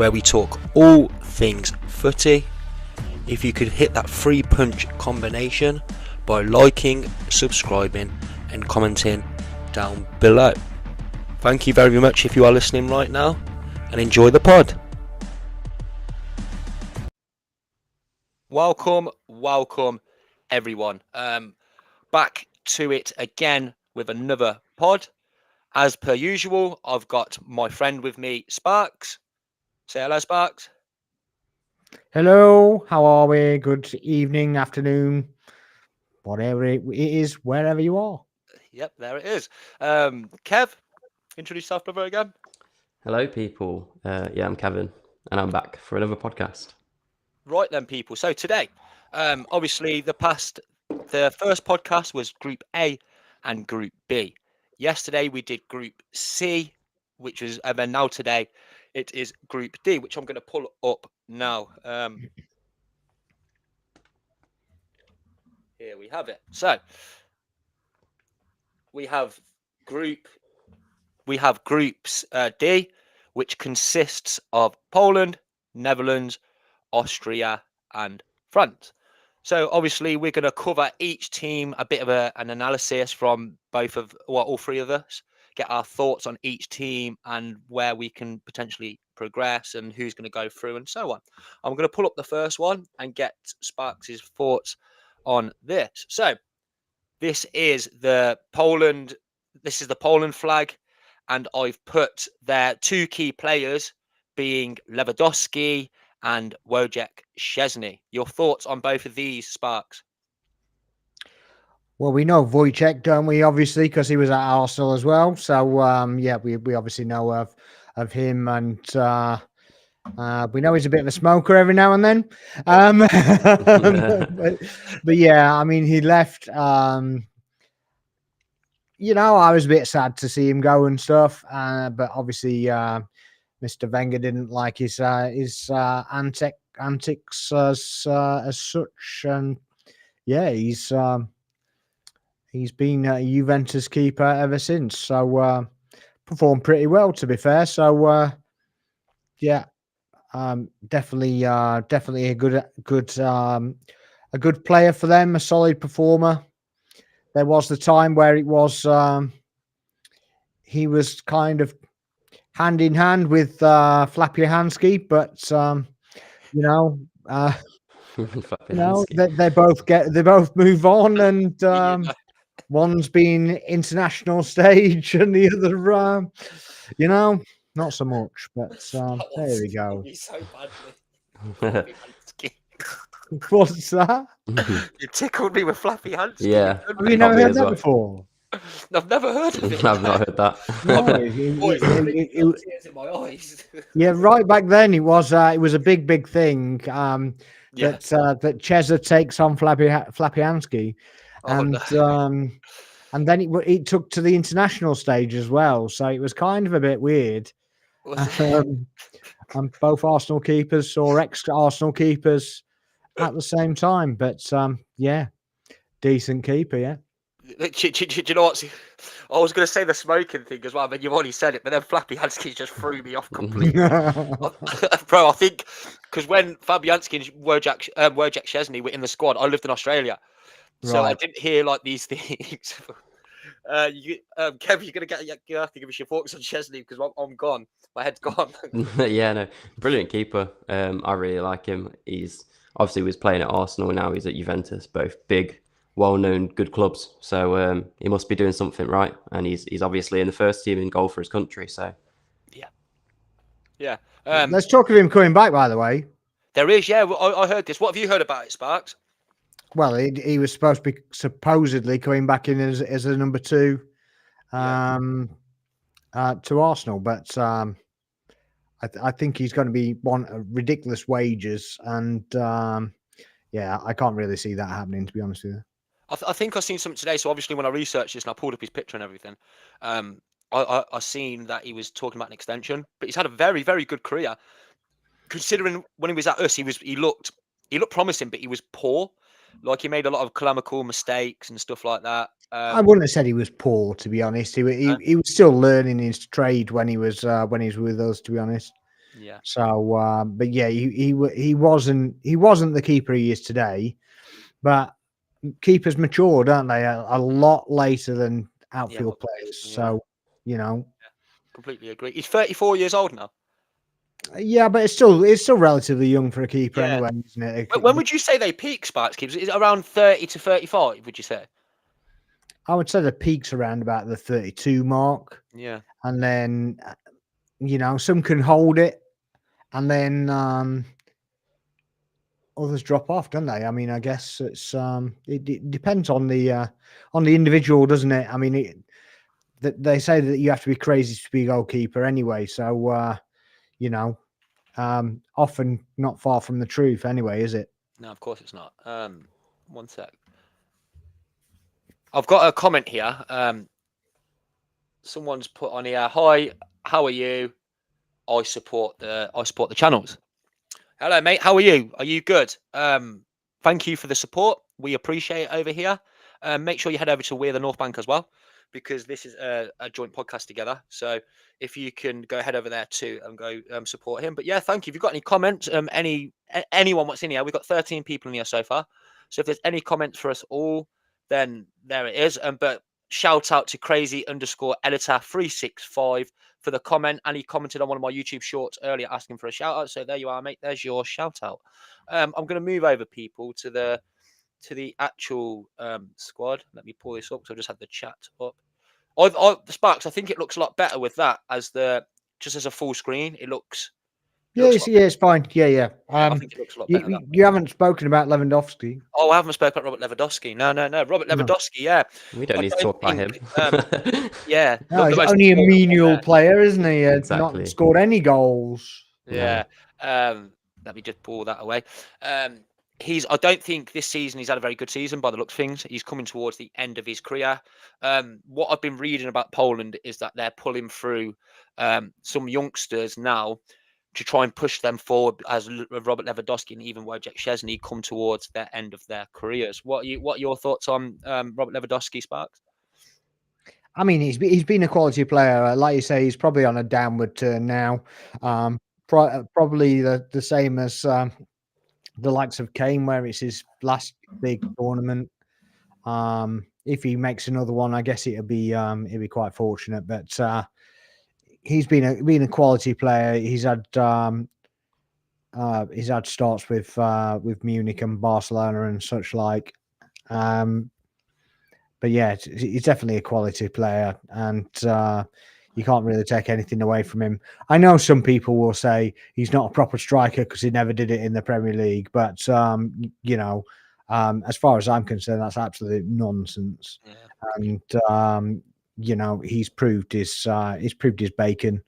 where we talk all things footy. If you could hit that 3-punch combination by liking, subscribing and commenting down below. Thank you very much if you are listening right now, and enjoy the pod. Welcome everyone. Back to it again with another pod. As per usual, I've got my friend with me, Sparks. Say hello, Sparks. Hello, how are we? Good evening, afternoon, whatever it is, wherever you are. Yep, there it is. Kev, introduce yourself, brother, again. Hello, people. I'm Kevin, and I'm back for another podcast. Right then, people. So today, obviously, the first podcast was Group A and Group B. Yesterday we did Group C, and then now today it is Group D, which I'm going to pull up now. Here we have it. So we have Groups D, which consists of Poland, Netherlands, Austria and France. So obviously we're going to cover each team, a bit of an analysis from all three of us, get our thoughts on each team and where we can potentially progress and who's going to go through and so on. I'm going to pull up the first one and get Sparks' thoughts on this. So this is the Poland flag, and I've put their two key players being Lewandowski and Wojciech Szczesny. Your thoughts on both of these, Sparks? Well, we know Wojciech, don't we? Obviously, because he was at Arsenal as well. So, we obviously know of him, and we know he's a bit of a smoker every now and then. But yeah, I mean, he left. I was a bit sad to see him go and stuff, but obviously, Mr. Wenger didn't like his antics as such, and yeah, he's been a Juventus keeper ever since. So performed pretty well, to be fair. So definitely a good player for them, a solid performer. There was the time where it was he was kind of hand in hand with Fabianski, but they both move on, and one's been international stage, and the other, not so much. But there we go. So badly. What's that? You tickled me with Fabianski. Yeah, Have you never heard that before? I've never heard of it. I've not heard that. Tears in my eyes. Yeah, right back then it was a big thing that Chesa takes on Fabianski, and then it took to the international stage as well. So it was kind of a bit weird. And both Arsenal keepers or ex-Arsenal keepers at the same time, but decent keeper, yeah. Do you know what? I was going to say the smoking thing as well, but you've already said it. But then Fabianski just threw me off completely, bro. I think because when Fabianski and Wojciech Szczesny were in the squad, I lived in Australia, so I didn't hear like these things. Kev, you have to give us your thoughts on Szczesny because I'm gone. My head's gone. Yeah, no, brilliant keeper. I really like him. He's obviously was playing at Arsenal, now he's at Juventus, both big, well-known, good clubs. So he must be doing something right, and he's obviously in the first team in goal for his country. So yeah. Let's talk of him coming back. By the way, there is. Yeah, I heard this. What have you heard about it, Sparks? Well, he was supposedly coming back in as a number 2 to Arsenal, but I think he's going to be ridiculous wages, and I can't really see that happening, to be honest with you. I think I've seen something today. So obviously, when I researched this and I pulled up his picture and everything, I seen that he was talking about an extension. But he's had a very, very good career, considering when he was at us, he looked promising, but he was poor. Like he made a lot of clerical mistakes and stuff like that. I wouldn't have said he was poor, to be honest. He was still learning his trade when he was with us, to be honest. Yeah. So, but yeah, he wasn't the keeper he is today. But keepers mature, don't they? A lot later than outfield players. So, you know, completely agree. He's 34 years old now. yeah, but it's still relatively young for a keeper anyway, isn't it? When would you say they peak, Sparks keepers? Is it around 30 to 35? Would you say? I would say the peak's around about the 32 mark. Yeah. And then, you know, some can hold it, and then others drop off, don't they? I mean, I guess it's it depends on the individual, doesn't it? I mean, they say that you have to be crazy to be a goalkeeper anyway. So, you know, often not far from the truth anyway, is it? No, of course it's not. One sec. I've got a comment here. Someone's put on here. Hi, how are you? I support the channels. Hello, mate. How are you? Are you good? Thank you for the support. We appreciate it over here. Make sure you head over to We're the North Bank as well, because this is a joint podcast together. So if you can go head over there too and go support him. But yeah, thank you. If you've got any comments, anyone what's in here, we've got 13 people in here so far. So if there's any comments for us all, then there it is. But shout out to crazy_editor365 for the comment, and he commented on one of my YouTube shorts earlier asking for a shout out. So there you are, mate. There's your shout out. I'm going to move over people to the actual squad. Let me pull this up because I just had the chat up. The Sparks, I think it looks a lot better with that as just as a full screen. It looks. It's fine. Yeah. I think it looks a lot better. You haven't spoken about Lewandowski. Oh, I haven't spoken about Robert Lewandowski. No. Robert Lewandowski, yeah. We don't need to talk about him. Yeah. No, he's only a menial player, isn't he? Exactly. Not scored any goals. Yeah. Let me just pull that away. I don't think this season he's had a very good season by the looks of things. He's coming towards the end of his career. What I've been reading about Poland is that they're pulling through some youngsters now to try and push them forward as Robert Lewandowski and even Wojciech Szczesny come towards their end of their careers. What are your thoughts on Robert Lewandowski, Sparks? I mean, he's been a quality player. Like you say, he's probably on a downward turn now. Probably the same as the likes of Kane, where it's his last big tournament. If he makes another one, I guess it'll be quite fortunate. But he's been a quality player. He's had starts with Munich and Barcelona and such like. But yeah, he's definitely a quality player, and you can't really take anything away from him. I know some people will say he's not a proper striker because he never did it in the Premier League, but you know, as far as I'm concerned, that's absolute nonsense. Yeah. And you know, he's proved his bacon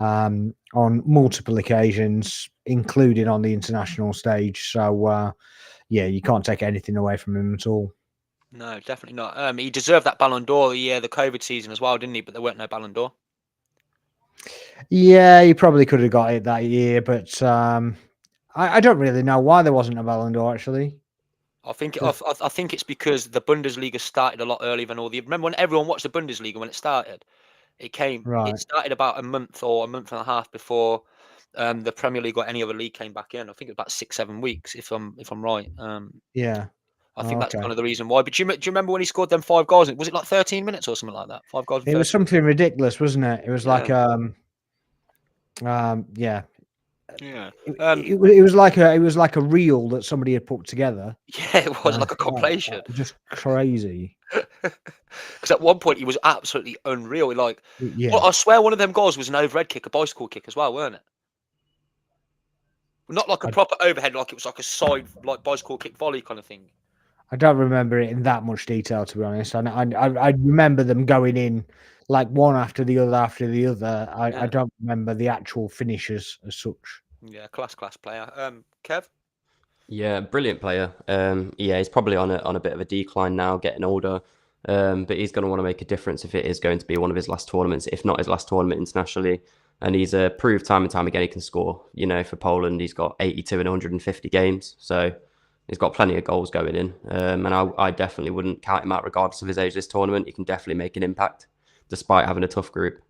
on multiple occasions, including on the international stage. So yeah, you can't take anything away from him at all. No, definitely not. He deserved that Ballon d'Or the COVID season as well, didn't he? But there weren't no Ballon d'Or. Yeah, he probably could have got it that year, but I don't really know why there wasn't a Ballon d'Or actually. I think it's because the Bundesliga started a lot earlier than all the. Remember when everyone watched the Bundesliga when it started? It started about a month or a month and a half before the Premier League or any other league came back in. I think it was about 6-7 weeks, if I'm right. Yeah. I think that's kind of the reason why. But do you remember when he scored them 5 goals? Was it like 13 minutes or something like that? 5 goals. It was something ridiculous, wasn't it? It was like yeah. Yeah. It was like a reel that somebody had put together. Yeah, it was like a compilation. Just crazy. Because at one point he was absolutely unreal. I swear one of them goals was an overhead kick, a bicycle kick as well, weren't it? Not like a proper overhead, like it was like a side, like bicycle kick volley kind of thing. I don't remember it in that much detail, to be honest. I remember them going in like one after the other I don't remember the actual finishes as such. Yeah, class player. Kev? Yeah, brilliant player. Yeah, he's probably on a bit of a decline now, getting older. But he's going to want to make a difference if it is going to be one of his last tournaments, if not his last tournament internationally. And he's proved time and time again he can score. You know, for Poland, he's got 82 in 150 games. So he's got plenty of goals going in. And I definitely wouldn't count him out regardless of his age this tournament. He can definitely make an impact despite having a tough group.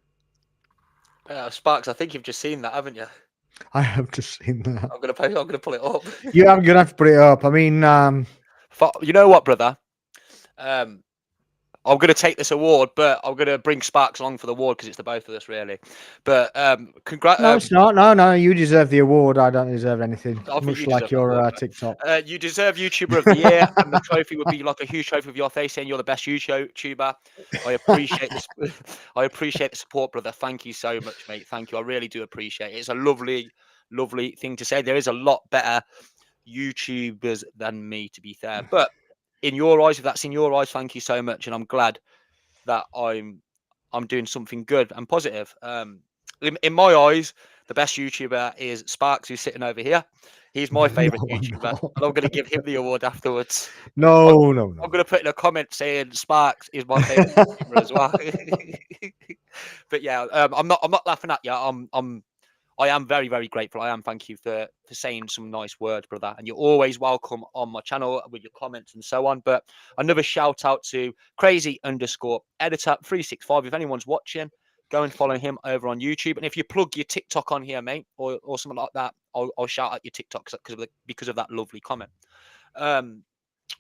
Sparks, I think you've just seen that, haven't you? I have just seen that. I'm gonna pull it up. You are gonna have to put it up. I mean, You know what, brother? I'm going to take this award, but I'm going to bring Sparks along for the award because it's the both of us, really. But congrats. no, it's not. No, you deserve the award. I don't deserve anything. I think Much you like deserve that your award, TikTok. you deserve YouTuber of the Year, and the trophy would be like a huge trophy with your face saying you're the best YouTuber. I appreciate this. I appreciate the support, brother. Thank you so much, mate. Thank you. I really do appreciate it. It's a lovely, lovely thing to say. There is a lot better YouTubers than me, to be fair. But in your eyes, if that's in your eyes, thank you so much, and I'm glad that I'm doing something good and positive. In my eyes, the best YouTuber is Sparks, who's sitting over here. He's my favorite YouTuber, and I'm going to give him the award afterwards. No. I'm going to put in a comment saying Sparks is my favorite YouTuber as well. But yeah, I'm not laughing at you. I am very, very grateful. I am. Thank you for saying some nice words, brother. And you're always welcome on my channel with your comments and so on. But another shout out to crazy_editor365. If anyone's watching, go and follow him over on YouTube. And if you plug your TikTok on here, mate, or something like that, I'll shout out your TikTok because of that lovely comment. I'm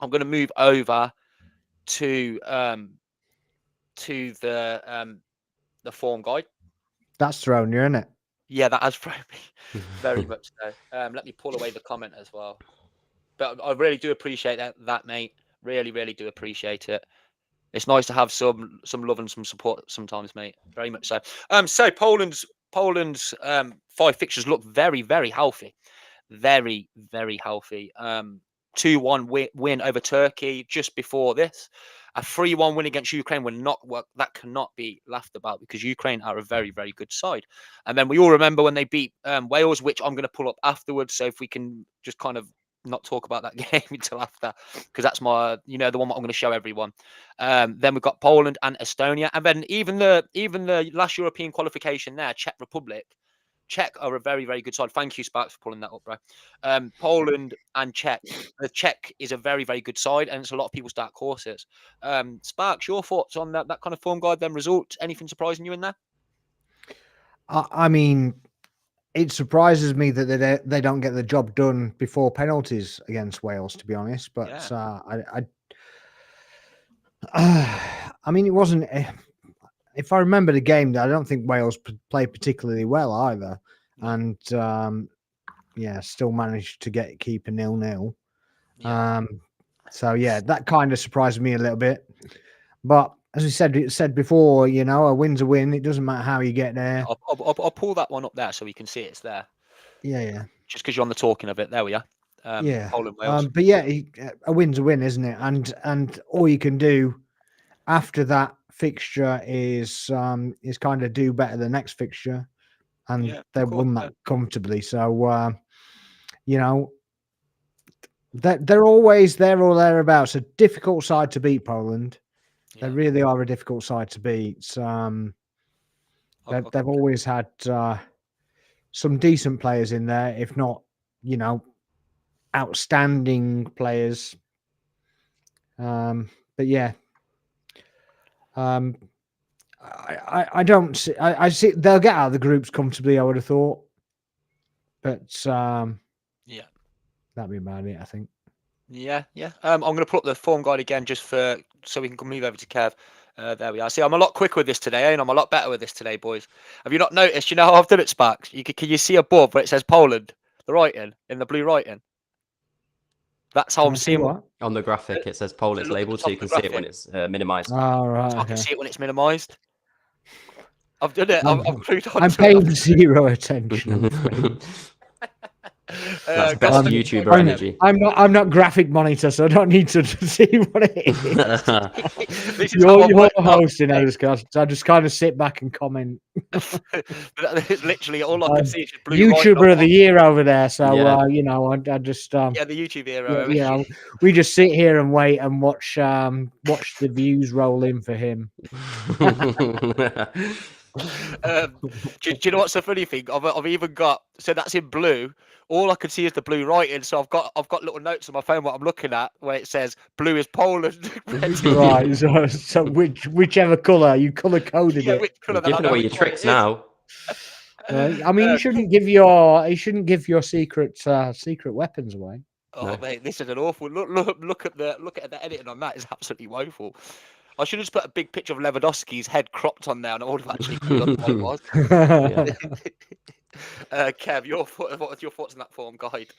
going to move over to the form guide. That's thrown you, isn't it? Yeah, that has thrown me very much so. Let me pull away the comment as well. But I really do appreciate that, mate. Really, really do appreciate it. It's nice to have some love and some support sometimes, mate. Very much so. So Poland's 5 fixtures look very, very healthy. Very, very healthy. 2-1 win over Turkey just before this. A 3-1 win against Ukraine that cannot be laughed about because Ukraine are a very, very good side. And then we all remember when they beat Wales, which I'm going to pull up afterwards. So if we can just kind of not talk about that game until after, because that's my, the one that I'm going to show everyone. Then we've got Poland and Estonia, and then even the last European qualification there, Czech Republic. Czech are a very, very good side. Thank you, Sparks, for pulling that up, bro. Poland and Czech. The Czech is a very, very good side, and it's a lot of people's dark horses. Sparks, your thoughts on that kind of form guide, them results? Anything surprising you in there? I mean, it surprises me that they don't get the job done before penalties against Wales, to be honest. But yeah. I mean, it wasn't. If I remember the game, I don't think Wales played particularly well either, and still managed to keep a 0-0. Yeah. So yeah, that kind of surprised me a little bit. But as we said before, a win's a win. It doesn't matter how you get there. I'll pull that one up there so we can see it's there. Yeah. Just because you're on the talking of it, there we are. Poland, Wales. But yeah, a win's a win, isn't it? And all you can do after that fixture is kind of do better the next fixture, and they've won that comfortably. So they're always there or thereabouts. A difficult side to beat, Poland. They really are a difficult side to beat. They've always had some decent players in there, if not outstanding players. But yeah. I don't see. I see they'll get out of the groups comfortably. I would have thought, but that'd be about it. I think. Yeah. I'm going to put up the form guide again just so we can move over to Kev. There we are. See, I'm a lot quicker with this today, and I'm a lot better with this today, boys. Have you not noticed? You know how I've done it, Sparks? Can you see above where it says Poland, the writing in the blue writing? That's how I'm seeing what on the graphic. It says Poland labeled, so you can see it when it's minimized. Oh, right. So I can see it when it's minimized. I've done it. I'm paying zero attention. That's best YouTuber energy. I'm not graphic monitor, so I don't need to see what it is. You're hosting those guys. So I just kind of sit back and comment. Literally all I can see is blue YouTuber of the year over there. So I just the YouTube hero. We just sit here and wait and watch the views roll in for him. Do you know what's the funny thing? I've even got, so that's in blue. All I can see is the blue writing. So I've got little notes on my phone what I'm looking at where it says blue is Poland. Right. So whichever colour you colour coded it. You're giving away your tricks now. I mean, you shouldn't give your secret weapons away. Oh No. mate, this is an awful look at the editing on that is absolutely woeful. I should have just put a big picture of Lewandowski's head cropped on there, and I would have actually clued what it was. Kev, what are your thoughts on that form guide?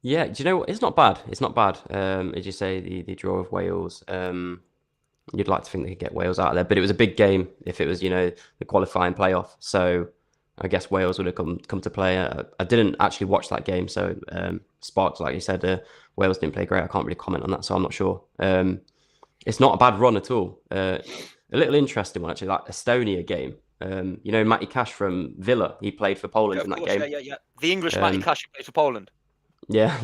Yeah, do you know what? It's not bad. It's not bad. As you say, the draw of Wales. You'd like to think they could get Wales out of there, but it was a big game if it was, the qualifying playoff. So I guess Wales would have come to play. I didn't actually watch that game, so Sparks, like you said, Wales didn't play great. I can't really comment on that, so I'm not sure. It's not a bad run at all. A little interesting one actually, like Estonia game. Matty Cash from Villa, he played for Poland in that game. Yeah. The English Matty Cash who plays for Poland. Yeah.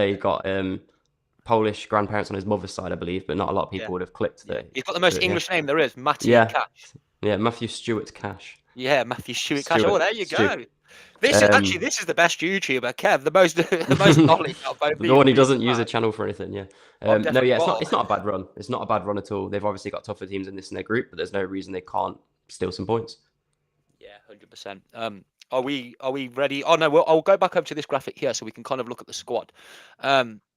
He got Polish grandparents on his mother's side, I believe, but not a lot of people would have clicked that. He's got the most English name there is, Matty Cash. Yeah, Matthew Stewart Cash. Yeah, Matthew Stewart Cash. Oh, there you go. This is the best YouTuber, Kev. The most knowledge of both. The one who doesn't use a channel for anything. Yeah. It's not a bad run. It's not a bad run at all. They've obviously got tougher teams in their group, but there's no reason they can't steal some points. Yeah, 100%. Are we ready? Oh no, I'll go back over to this graphic here so we can kind of look at the squad.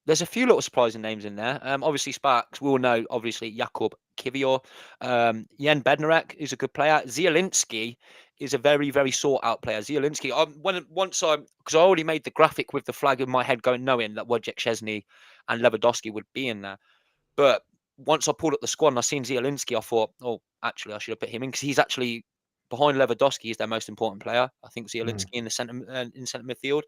There's a few little surprising names in there. Obviously Sparks, we all know, obviously Jakub Kivior. Jan Bednarek is a good player. Zielinski is a very, very sought out player. Zielinski, because I already made the graphic with the flag in my head knowing that Wojciech Szczesny and Lewandowski would be in there. But once I pulled up the squad and I seen Zielinski, I thought, oh, actually, I should have put him in because he's actually behind Lewandowski. He's their most important player. I think Zielinski in the centre midfield.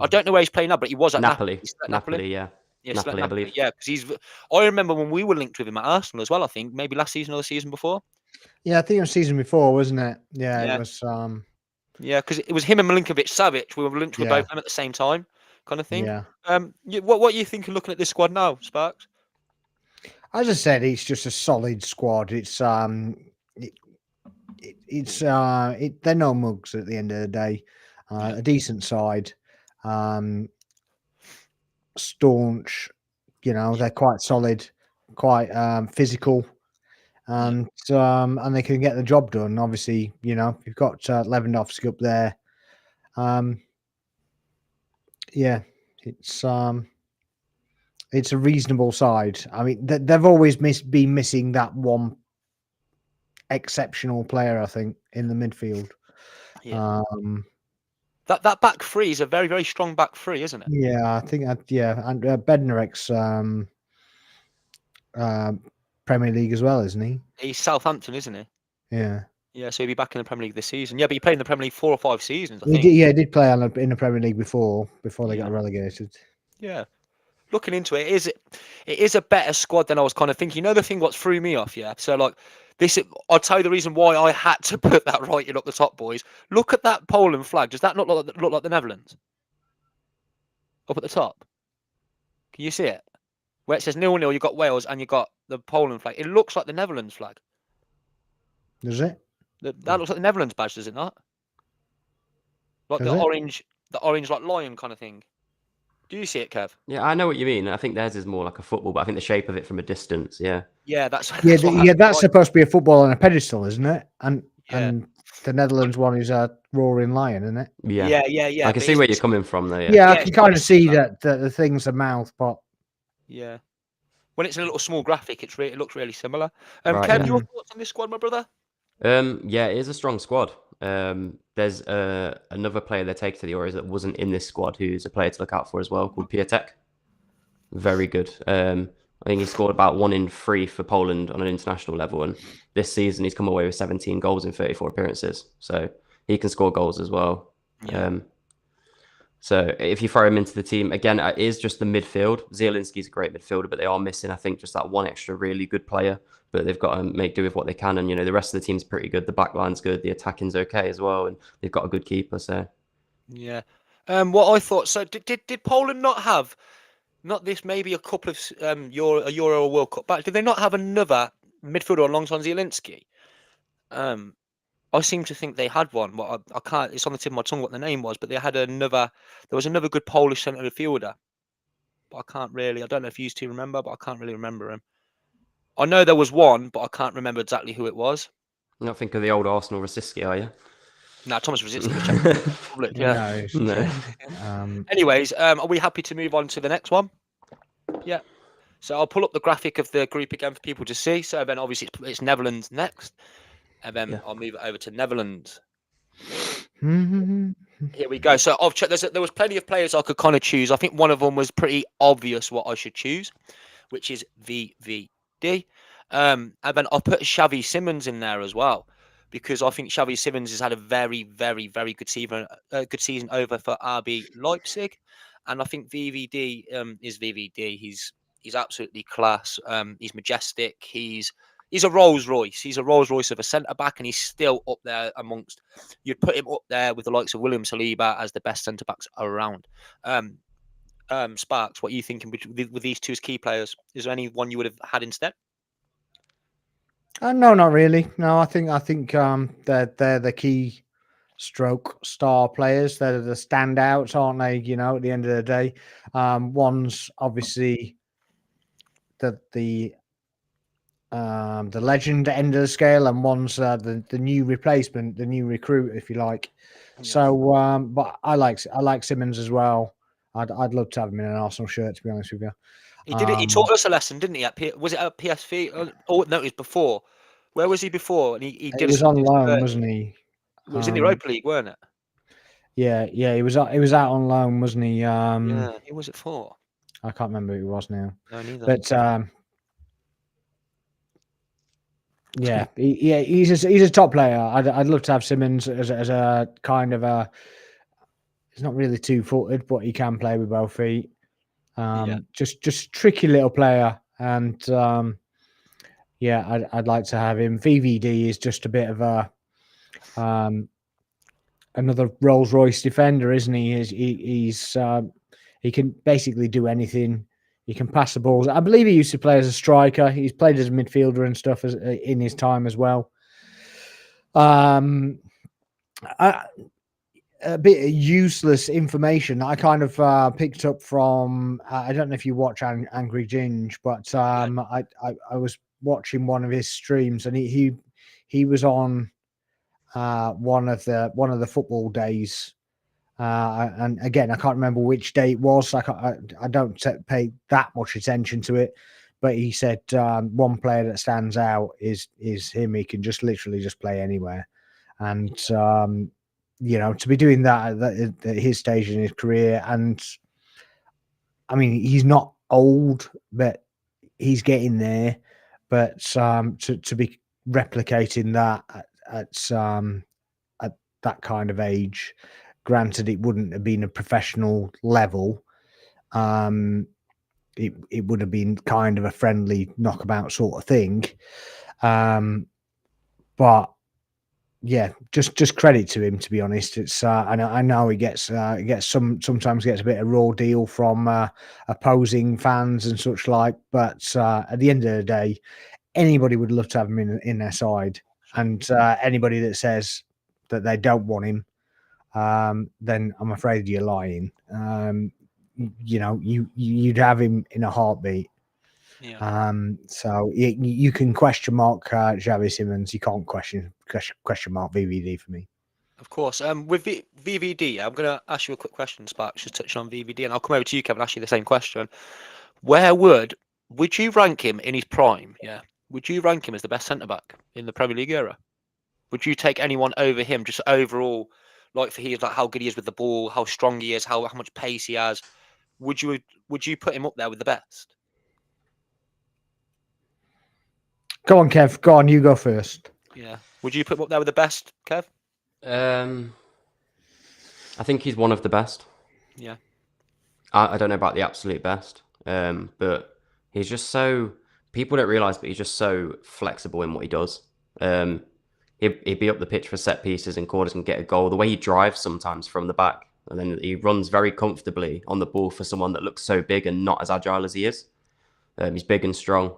I don't know where he's playing now, but he was at Napoli. Napoli, Yeah. Yeah, Napoli, I believe. Yeah, because I remember when we were linked with him at Arsenal as well. I think maybe last season or the season before. Yeah, I think it was season before, wasn't it? Yeah. It was. Yeah, because it was him and Milinkovic-Savic. We were linked with both of them at the same time, kind of thing. Yeah. What are you thinking looking at this squad now, Sparks? As I said, it's just a solid squad. It's they're no mugs at the end of the day. A decent side, staunch. They're quite solid, quite physical, and they can get the job done. Obviously, you've got Lewandowski up there. It's a reasonable side. I mean, they've always been missing that one exceptional player, I think, in the midfield. Yeah. That back three is a very, very strong back three, isn't it? Yeah, I think and Bednarek's Premier League as well, isn't he? He's Southampton, isn't he? Yeah. Yeah, so he'll be back in the Premier League this season. Yeah, but he played in the Premier League 4 or 5 seasons, I think. He did play in the Premier League before they got relegated. Yeah. Looking into it is a better squad than I was kind of thinking. The thing what threw me off, yeah? So, like, I'll tell you the reason why I had to put that writing up the top, boys. Look at that Poland flag. Does that not look like the Netherlands? Up at the top. Can you see it? Where it says 0-0, you've got Wales and you've got the Poland flag. It looks like the Netherlands flag. Does it? That looks like the Netherlands badge, does it not? Like the orange like lion kind of thing. Do you see it, Kev? Yeah, I know what you mean. I think theirs is more like a football, but I think the shape of it from a distance, yeah. Yeah, that's supposed to be a football on a pedestal, isn't it? And the Netherlands one is a roaring lion, isn't it? Yeah. I can see where you're coming from there. Yeah, I can kind of see that the thing's a mouth, but yeah, when it's in a little small graphic, it looks really similar. Right, Kev, your thoughts on this squad, my brother? Yeah, it is a strong squad. There's another player they take to the Euros that wasn't in this squad, who's a player to look out for as well, called Piatek. Very good. I think he scored about 1 in 3 for Poland on an international level, and this season he's come away with 17 goals in 34 appearances. So he can score goals as well. Yeah. So if you throw him into the team, again, it is just the midfield. Zielinski's a great midfielder, but they are missing, I think, just that one extra really good player. But they've got to make do with what they can. And, the rest of the team's pretty good. The back line's good. The attacking's okay as well. And they've got a good keeper. So, yeah. What I thought, so did Poland not have, not this, maybe a couple of a Euro or World Cup back, did they not have another midfielder alongside Zielinski? I seem to think they had one, but I can't. It's on the tip of my tongue what the name was. But they had there was another good Polish centre midfielder. But I can't really. I don't know if you two remember, but I can't really remember him. I know there was one, but I can't remember exactly who it was. You're not thinking of the old Arsenal Rosicky, are you? No, Thomas Rosicky was Czech Republic. Yeah. No, it's No. Czech. Anyways, are we happy to move on to the next one? Yeah. So I'll pull up the graphic of the group again for people to see. So then obviously it's Netherlands next, and then I'll move it over to Netherlands. Here we go. So I've checked. There was plenty of players I could kind of choose. I think one of them was pretty obvious what I should choose, which is VVD. And then I'll put Xavi Simons in there as well, because I think Xavi Simons has had a very, very, very good season over for RB Leipzig, and I think VVD is VVD. He's absolutely class. He's majestic. He's a Rolls Royce. He's a Rolls Royce of a centre back, and he's still up there amongst. You'd put him up there with the likes of William Saliba as the best centre backs around. Sparks, what are you thinking with these two as key players? Is there any one you would have had instead? No, not really. No, I think they're the key stroke star players. They're the standouts, aren't they? You know, at the end of the day, one's obviously the legend end of the scale, and one's the new replacement, the new recruit, if you like. Yeah. So, but I like Simons as well. I'd love to have him in an Arsenal shirt, to be honest with you. He did it. He taught us a lesson, didn't he? Was it at PSV? Oh no, it was before. Where was he before? And he did. It was on loan, wasn't he? It was in the Europa League, weren't it? Yeah. He was out on loan, wasn't he? Yeah. Who was it for? I can't remember who it was now. No, neither. But yeah, he's a top player. I'd love to have Simons as a kind of a. He's not really 2-footed, but he can play with both feet. Just tricky little player, and I'd like to have him. VVD is just a bit of a another Rolls Royce defender, isn't he? He can basically do anything. He can pass the balls. I believe he used to play as a striker. He's played as a midfielder and stuff in his time as well. A bit of useless information I kind of picked up from. I don't know if you watch Angry Ginge, but I was watching one of his streams, and he was on one of the football days. And again, I can't remember which day it was. I don't pay that much attention to it, but he said one player that stands out is him. He can just literally just play anywhere, and you know, to be doing that at his stage in his career, and I mean, he's not old, but he's getting there. But to be replicating that at that kind of age. Granted, it wouldn't have been a professional level. It would have been kind of a friendly knockabout sort of thing. But yeah, just credit to him, to be honest. It's I know he sometimes gets a bit of raw deal from opposing fans and such like, but at the end of the day, anybody would love to have him in their side, and anybody that says that they don't want him, then I'm afraid you're lying. You know, you'd have him in a heartbeat. Yeah. So you can question mark Xavi Simons. You can't question mark VVD for me. Of course. With VVD, I'm going to ask you a quick question, Sparks, just touching on VVD, and I'll come over to you, Kevin, and ask you the same question. Where would you rank him in his prime? Yeah. Would you rank him as the best centre back in the Premier League era? Would you take anyone over him, just overall? Like how good he is with the ball, how strong he is, how much pace he has. Would you put him up there with the best? Go on, Kev. Go on, you go first. Yeah. Would you put him up there with the best, Kev? I think he's one of the best. Yeah. I don't know about the absolute best, but he's just so. People don't realise, but he's just so flexible in what he does. He'd be up the pitch for set pieces and corners and get a goal. The way he drives sometimes from the back, and then he runs very comfortably on the ball for someone that looks so big and not as agile as he is. He's big and strong.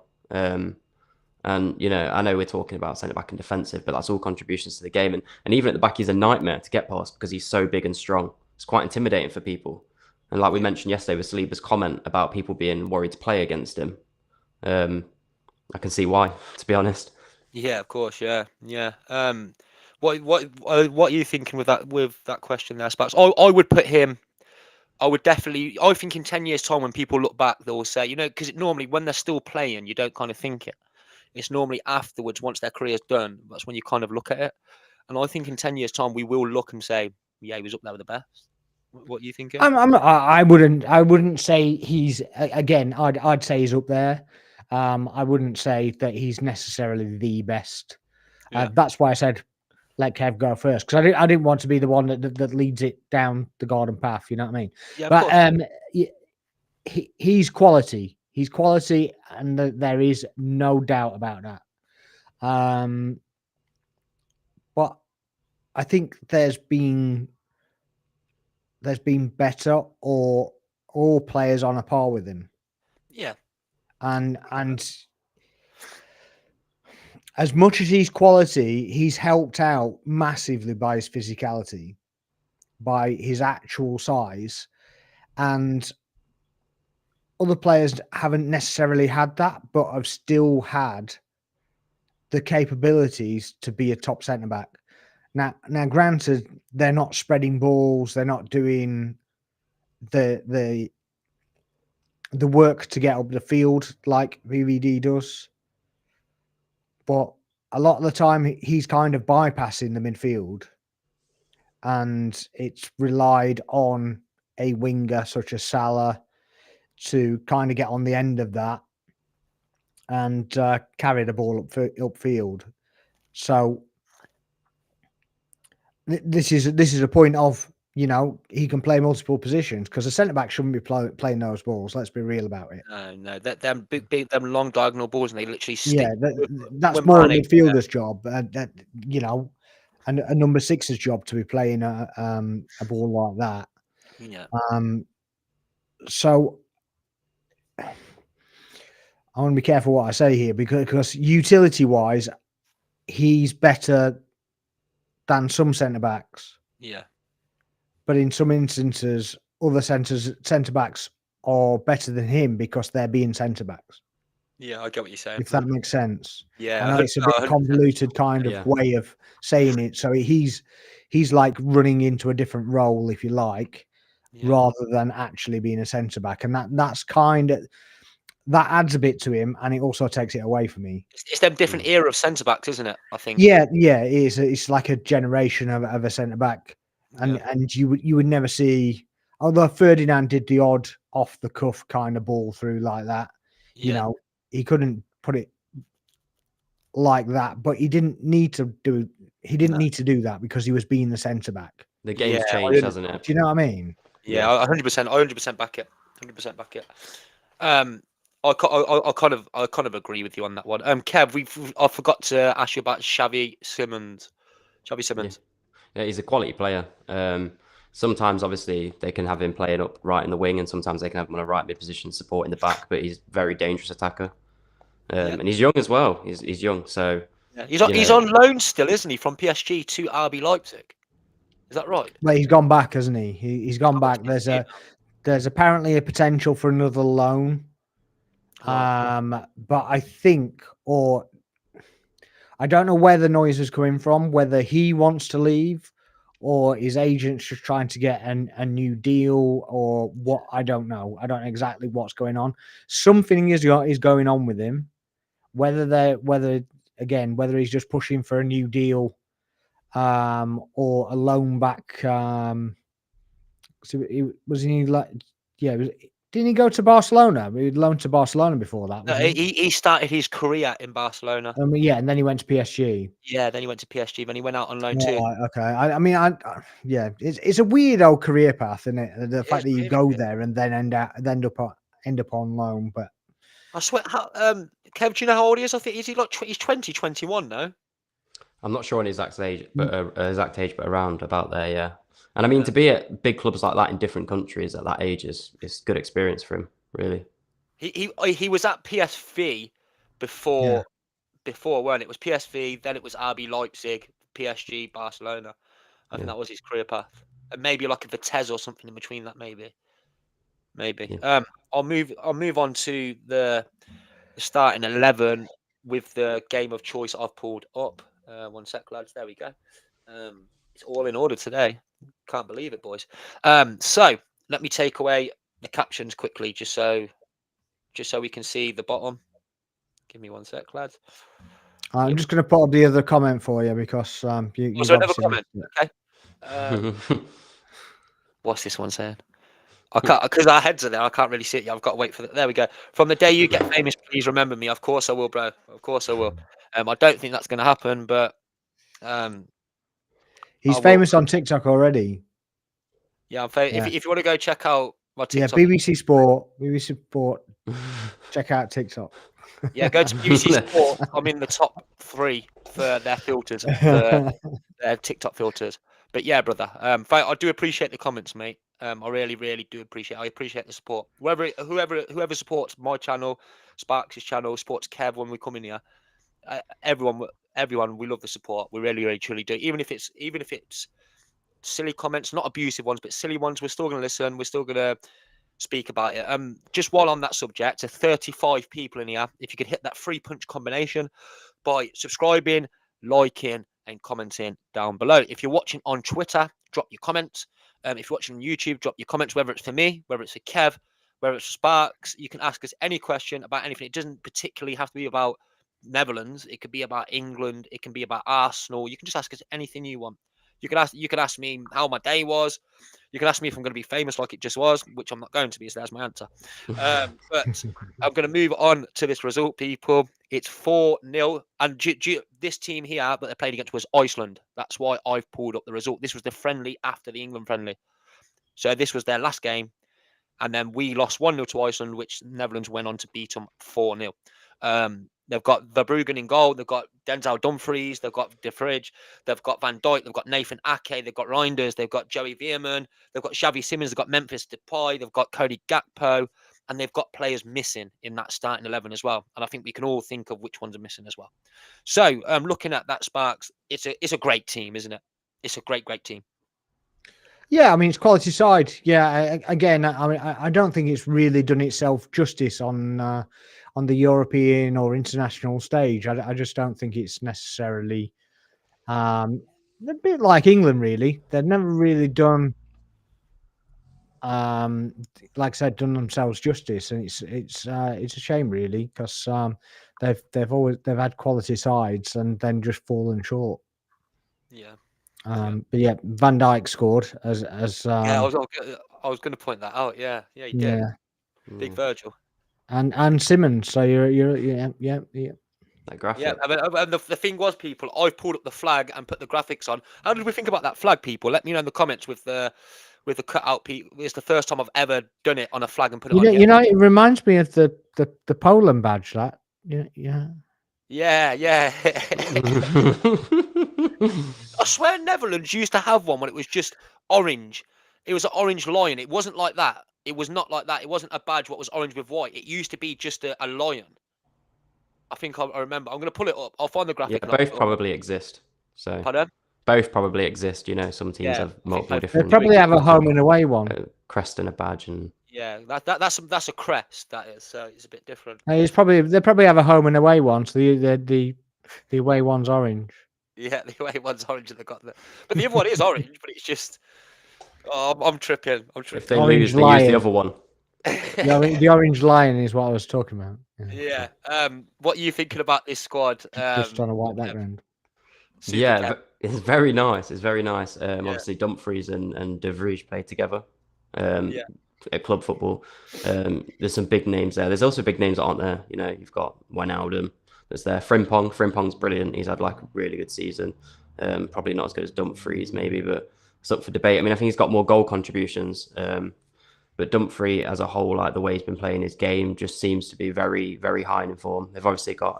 And, you know, I know we're talking about centre back and defensive, but that's all contributions to the game. And even at the back, he's a nightmare to get past because he's so big and strong. It's quite intimidating for people. And like we mentioned yesterday with Saliba's comment about people being worried to play against him, I can see why, to be honest. Yeah, of course. Yeah. What are you thinking with that question there, Spats? I would put him. I would definitely. I think in 10 years' time, when people look back, they'll say, because normally when they're still playing, you don't kind of think it. It's normally afterwards, once their career's done, that's when you kind of look at it. And I think in 10 years' time, we will look and say, yeah, he was up there with the best. What are you thinking? I wouldn't say he's again. I'd say he's up there. I wouldn't say that he's necessarily the best. Yeah. That's why I said let Kev go first, because I didn't want to be the one that leads it down the garden path. You know what I mean? Yeah, of But course. he's quality. He's quality, and there is no doubt about that. But I think there's been better or all players on a par with him. Yeah. And as much as he's quality, he's helped out massively by his physicality, by his actual size, and other players haven't necessarily had that, but have still had the capabilities to be a top centre back. Now, granted, they're not spreading balls, they're not doing the work to get up the field like VVD does, but a lot of the time he's kind of bypassing the midfield, and it's relied on a winger such as Salah to kind of get on the end of that and carry the ball upfield. So this is a point of, he can play multiple positions, because a centre back shouldn't be playing those balls. Let's be real about it. No, them big, them long diagonal balls, and they literally stick. Yeah, that's when more a Manning- midfielder's job, and a number 6's job to be playing a ball like that. Yeah. So I want to be careful what I say here, because utility-wise, he's better than some centre backs. Yeah. But in some instances, other centre backs are better than him because they're being centre backs. Yeah, I get what you're saying. If that makes sense. Yeah, I know it's a bit 100%. convoluted kind of way of saying it. So he's like running into a different role, if you like, rather than actually being a centre back, and that's kind of, that adds a bit to him, and it also takes it away from me. It's them different era of centre backs, isn't it? I think. Yeah, it is. It's like a generation of a centre back, and you would never see. Although Ferdinand did the odd off the cuff kind of ball through like that, he couldn't put it like that, but he didn't need to do. He didn't need to do that because he was being the centre back. The game's changed, hasn't it? Do you know what I mean? Yeah, 100%. 100% back it. 100% back it. I kind of agree with you on that one. Kev, I forgot to ask you about Xavi Simons. Yeah, he's a quality player. Sometimes, obviously, they can have him playing up right in the wing, and sometimes they can have him on a right mid position, supporting the back. But he's a very dangerous attacker, and he's young as well. He's young, so he's on loan still, isn't he, from PSG to RB Leipzig? Is that right? Well, he's gone back, hasn't he? He's gone back. There's apparently a potential for another loan. But I think, or I don't know where the noise is coming from, whether he wants to leave or his agent's just trying to get a new deal, or what. I don't know. I don't know exactly what's going on. Something is going on with him. Whether he's just pushing for a new deal, or a loan back. So didn't he go to Barcelona? He loaned to Barcelona before that. No, he started his career in Barcelona. And then he went to PSG. Yeah, then he went to PSG. Then he went out on loan too. Okay. It's a weird old career path, isn't it? The fact that you go there and then end up on loan. But I swear, Kev, do you know how old he is? I think he's 20, 21 now. I'm not sure on his exact age, but around about there, yeah. And I mean, to be at big clubs like that in different countries at that age is good experience for him, really. He was at PSV before, weren't it? It was PSV, then it was RB Leipzig, PSG, Barcelona. I think that was his career path, and maybe like a Vitesse or something in between that. Maybe. Yeah. I'll move on to the starting 11 with the game of choice I've pulled up. One sec, lads. There we go. It's all in order today. Can't believe it, boys. So let me take away the captions quickly, just so we can see the bottom. Give me 1 sec, lads. I'm just going to put up the other comment for you because you've Was there another obviously comment? Okay. What's this one saying? I can't, because our heads are there. I can't really see it yet. I've got to wait for the. There we go. From the day you get famous, please remember me. Of course I will, bro. Of course I will. I don't think that's going to happen, but he's I will. famous on TikTok already. Yeah, If you want to go check out my TikTok, yeah, BBC Sport, check out TikTok. Yeah, go to BBC Sport. I'm in the top 3 for their filters, for their TikTok filters. But yeah, brother, I do appreciate the comments, mate. I really, really do appreciate. I appreciate the support. Whoever supports my channel, Sparks' channel, supports Kev when we come in here. Everyone, we love the support. We really, really, truly do. Even if it's silly comments, not abusive ones, but silly ones, we're still going to listen. We're still going to speak about it. Just while on that subject, to 35 people in here, if you could hit that 3-punch combination by subscribing, liking, and commenting down below. If you're watching on Twitter, drop your comments. If you're watching on YouTube, drop your comments, whether it's for me, whether it's for Kev, whether it's for Sparks. You can ask us any question about anything. It doesn't particularly have to be about Netherlands. It could be about England. It can be about Arsenal. You can just ask us anything you want. You could ask me how my day was. You can ask me if I'm going to be famous like it just was, which I'm not going to be, so there's my answer. But I'm going to move on to this result, people. It's 4-0. And this team here that they played against was Iceland. That's why I've pulled up the result. This was the friendly after the England friendly. So this was their last game. And then we lost 1-0 to Iceland, which the Netherlands went on to beat them 4-0. They've got Verbruggen in goal. They've got Denzel Dumfries. They've got De Vrij. They've got Van Dijk. They've got Nathan Ake. They've got Reinders. They've got Joey Veerman. They've got Xavi Simons. They've got Memphis Depay. They've got Cody Gakpo. And they've got players missing in that starting 11 as well. And I think we can all think of which ones are missing as well. So looking at that, Sparks, it's a great team, isn't it? It's a great, great team. Yeah, I mean, it's quality side. Yeah, again, I mean, I don't think it's really done itself justice on the European or international stage. I just don't think it's necessarily a bit like England, really. They've never really done, like I said, done themselves justice, and it's a shame, really, because they've had quality sides and then just fallen short. Yeah. But yeah, Van Dijk scored as yeah, I was going to point that out. Yeah, he did. yeah. Big Virgil and Simmons. So you're yeah. That graphic. Yeah, and the thing was, people, I've pulled up the flag and put the graphics on. How did we think about that flag, people? Let me know in the comments with the cutout. It's the first time I've ever done it on a flag and put it on. You know, it reminds me of the Poland badge. That yeah. I swear Netherlands used to have one when it was just orange. It was an orange lion. It wasn't like that. It was not like that. It wasn't a badge what was orange with white. It used to be just a lion. I think I remember. I'm going to pull it up. I'll find the graphic. Yeah, both probably exist. So pardon? Both probably exist. You know, some teams have multiple different. They probably have a home and away one. Crest and a badge, and yeah, that's a crest. That is. So it's a bit different. They probably have a home and away one. So the away one's orange. Yeah, the away one's orange, and they got but the other one is orange. But it's just. Oh, I'm tripping. If they lose, they use the other one. The orange lion is what I was talking about. Yeah. What are you thinking about this squad? Just on a white background. Yeah, it's very nice. It's very nice. Obviously, Dumfries and De Vrij play together. At club football. There's some big names there. There's also big names that aren't there. You know, you've got Wijnaldum that's there. Frimpong. Frimpong's brilliant. He's had like a really good season. Probably not as good as Dumfries, maybe, but it's up for debate. I mean, I think he's got more goal contributions. But Dumfries as a whole, like the way he's been playing his game, just seems to be very, very high in form. They've obviously got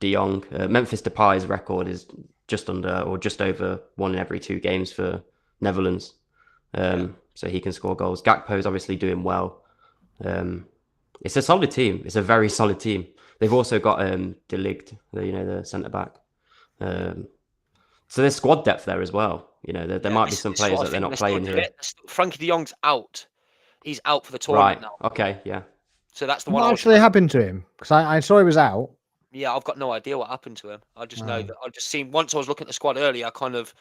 De Jong. Memphis Depay's record is just under or just over 1 in every 2 games for Netherlands. So he can score goals. Gakpo's obviously doing well. It's a solid team. It's a very solid team. They've also got De Ligt, the centre back. So there's squad depth there as well. You know, there might be some players that they're not playing here. Frankie De Jong's out. He's out for the tournament now. Okay, yeah. So that's the one. What actually happened to him? Because I saw he was out. Yeah, I've got no idea what happened to him. I just know Oh. that I just seen once I was looking at the squad earlier, I kind of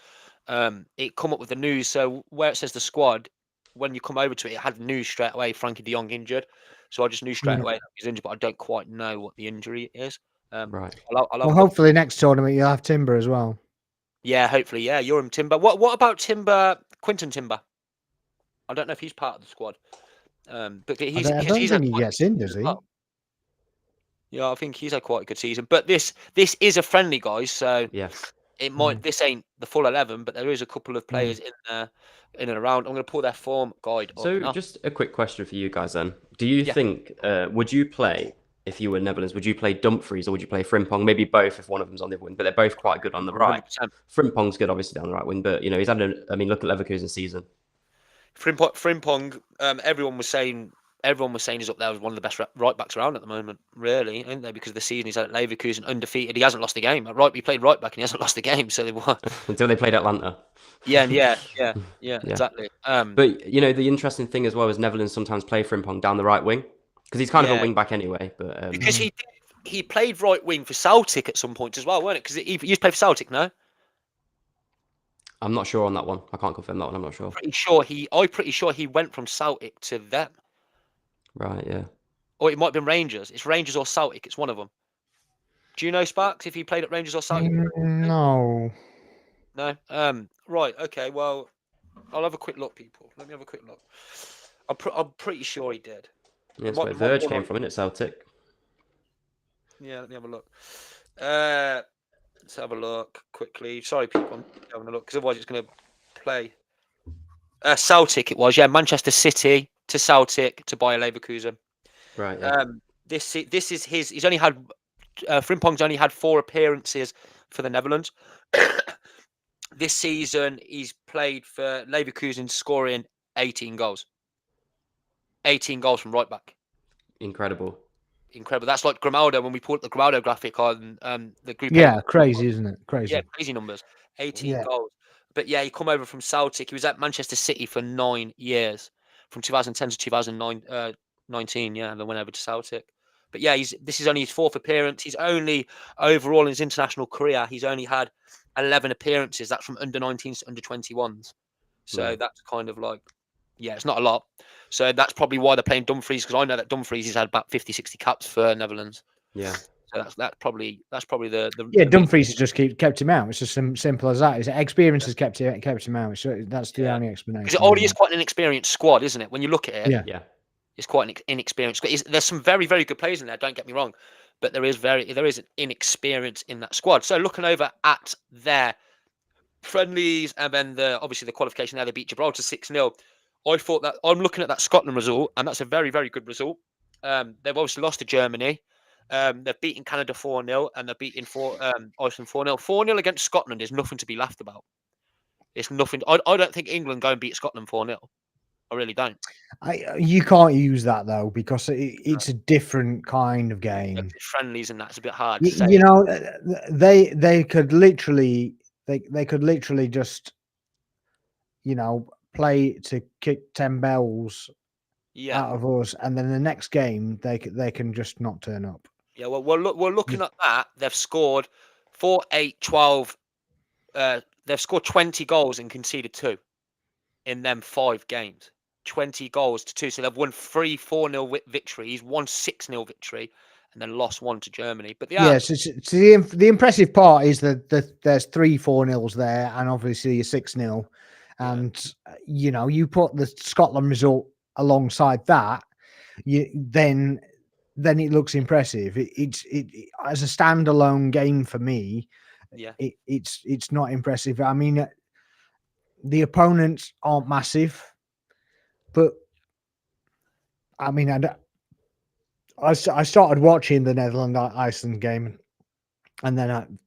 it come up with the news. So where it says the squad, when you come over to it, it had news straight away. Frankie De Jong injured, so I just knew straight Yeah. away that he was injured, but I don't quite know what the injury is. Right. I'll have Well, a look. hopefully next tournament you'll have Timber as well. Yeah, hopefully, yeah. You're Timber. What about Timber? Quinton Timber? I don't know if he's part of the squad. But I he's don't had think he quite a gets good in, season does as he? well. Yeah, I think he's had quite a good season. But this is a friendly, guys. So Yeah. it might. Mm. This ain't the full 11, but there is a couple of players in and around. I'm going to pull their form guide up So now. just a quick question for you guys then. Do you Yeah. think, would you play, if you were Netherlands, would you play Dumfries or would you play Frimpong? Maybe both if one of them's on the other wing, but they're both quite good on the right. 100%. Frimpong's good, obviously, down the right wing, but, he's had I mean, look at Leverkusen's season. Frimpong. Everyone was saying he's up there as one of the best right backs around at the moment. Really, isn't they? Because of the season he's had at Leverkusen undefeated. He hasn't lost a game. He played right back and he hasn't lost a game. So they won. Until they played Atlanta. Yeah, Yeah. exactly. But, the interesting thing as well is Netherlands sometimes play Frimpong down the right wing, because he's kind of a Yeah. wing back anyway. But Because he played right wing for Celtic at some point as well, weren't it? Because he used to play for Celtic, no? I'm not sure on that one. I can't confirm that one. I'm not sure. I'm pretty sure he went from Celtic to them. Right, yeah. Or it might have been Rangers. It's Rangers or Celtic. It's one of them. Do you know, Sparks, if he played at Rangers or Celtic? No. No? Right, okay, well, I'll have a quick look, people. Let me have a quick look. I'm pretty sure he did. Yeah, that's where Verge came from, isn't it, Celtic? Yeah, let me have a look. Let's have a look quickly. Sorry, people, I'm having a look, because otherwise it's going to play. Celtic it was, yeah. Manchester City to Celtic to Bayer Leverkusen. Right, yeah. This is his. He's only had Frimpong's only had 4 appearances for the Netherlands. This season, he's played for Leverkusen, scoring 18 goals. 18 goals from right back. Incredible. That's like Grimaldo when we put the Grimaldo graphic on the group. Yeah, crazy, isn't it? Crazy. Yeah, crazy numbers. 18 Yeah. goals. But yeah, he come over from Celtic. He was at Manchester City for 9 years, from 2010 to 2019. Yeah, and then went over to Celtic. But yeah, this is only his 4th appearance. He's only overall in his international career, he's only had 11 appearances. That's from under 19s to under 21s. So that's kind of like, yeah, it's not a lot. So that's probably why they're playing Dumfries, because I know that Dumfries has had about 50, 60 caps for Netherlands. Yeah. So that's probably the Yeah, Dumfries has just kept him out. It's just simple as that. His experience has kept him out. So that's the only explanation. Because it already is quite an inexperienced squad, isn't it? When you look at it, Yeah. it's quite an inexperienced. There's some very, very good players in there. Don't get me wrong, but there is an inexperience in that squad. So looking over at their friendlies and then obviously the qualification there, they beat Gibraltar 6-0. I thought that I'm looking at that Scotland result, and that's a very, very good result. They've obviously lost to Germany. They've beaten Canada 4-0, and they're beating Iceland 4-0. 4-0 against Scotland is nothing to be laughed about. It's nothing. I don't think England go and beat Scotland 4-0. I really don't. You can't use that though, because it's a different kind of game. Friendlies and that's a bit hard. You know, they could literally just, play to kick 10 bells out of us, and then the next game they can just not turn up. Yeah, well, we're looking at that. They've scored 4, 8, 12. They've scored 20 goals and conceded 2 in them 5 games. 20 goals to 2. So they've won 3 4-0 victories, 1 6-0 victory, and then lost 1 to Germany. But yes, the impressive part is that there's 3 4-0s there, and obviously a 6-0. And you put the Scotland result alongside that, then it looks impressive. It as a standalone game for me. Yeah, it's not impressive. I mean, the opponents aren't massive, but I mean, I started watching the Netherlands-Iceland game, and then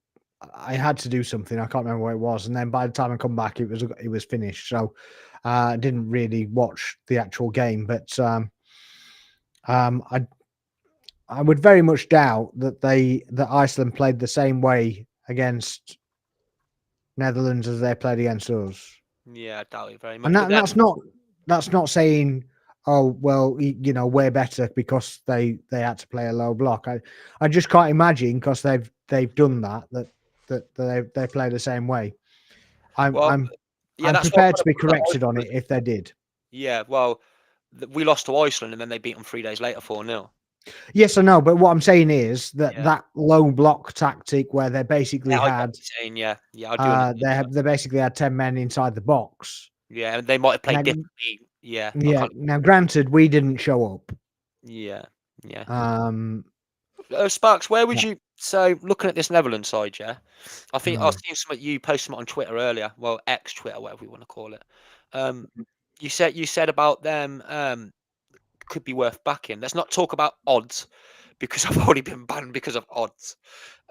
I had to do something. I can't remember what it was, and then by the time I come back, it was finished. So I didn't really watch the actual game, but I would very much doubt that Iceland played the same way against Netherlands as they played against us. Yeah, I doubt it very much. And that's not saying oh well, we're better because they had to play a low block. I just can't imagine, because they've done that they play the same way. Well, I'm yeah, that's what I'm prepared trying to to be put that corrected on it Iceland. if they did. Yeah, well, we lost to Iceland and then they beat them 3 days later 4-0. Yes, I know, but what I'm saying is that Yeah. that low block tactic, where they basically Yeah, I get what had you're saying. Yeah, I do understand. they basically had 10 men inside the box. Yeah, and they might have played Now, differently. Yeah, I yeah. can't. Now, granted, we didn't show up. Yeah, yeah. Um, Sparks, where would yeah. you? So looking at this Netherlands side, yeah, I think I've Mm. seen something you posted something on Twitter earlier. Well, X Twitter, whatever you want to call it. Um, you said about them could be worth backing. Let's not talk about odds because I've already been banned because of odds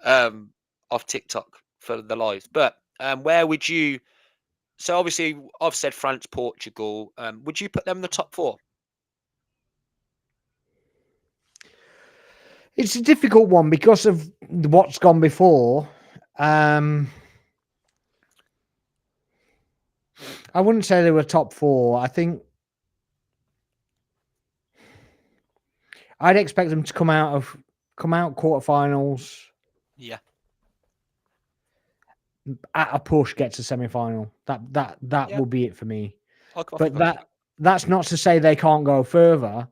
of TikTok for the lives. But where would you? So obviously, I've said France, Portugal. Would you put them in the top four? It's a difficult one because of what's gone before. I wouldn't say they were top four. I think I'd expect them to come out quarterfinals, Yeah, at a push, get to semi-final. That yeah. will be it for me. I But think that's not to say they can't go further,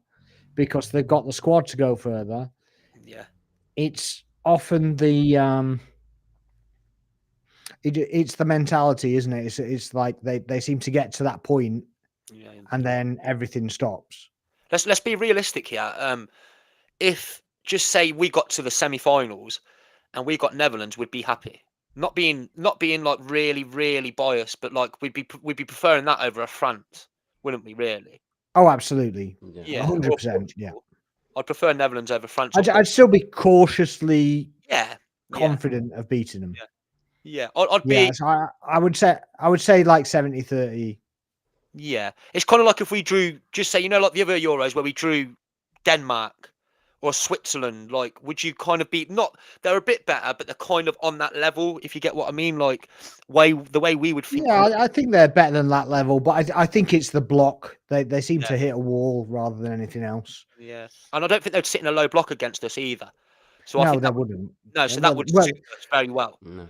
because they've got the squad to go further. yeah, It's often it's the mentality, isn't it? It's like they seem to get to that point yeah. and then everything stops. Let's be realistic here. If just say we got to the semi-finals and we got Netherlands, we'd be happy. Not being like really really biased, but like we'd be preferring that over a France, wouldn't we? Really? Oh, absolutely, Yeah, or 100%. Yeah, Portugal. I'd prefer Netherlands over France or I'd still be cautiously yeah, yeah, confident of beating them. yeah, yeah. I'd Yeah, be so I would say like 70-30. yeah. It's kind of like if we drew, just say like the other Euros where we drew Denmark or Switzerland. Like, would you kind of be not? They're a bit better, but they're kind of on that level. If you get what I mean, like the way we would think. Yeah, I think they're better than that level, but I think it's the block. They seem Yeah, to hit a wall rather than anything else. yeah. And I don't think they'd sit in a low block against us either. So I No, think they that would wouldn't. no. So that would Well, suit us very well. No.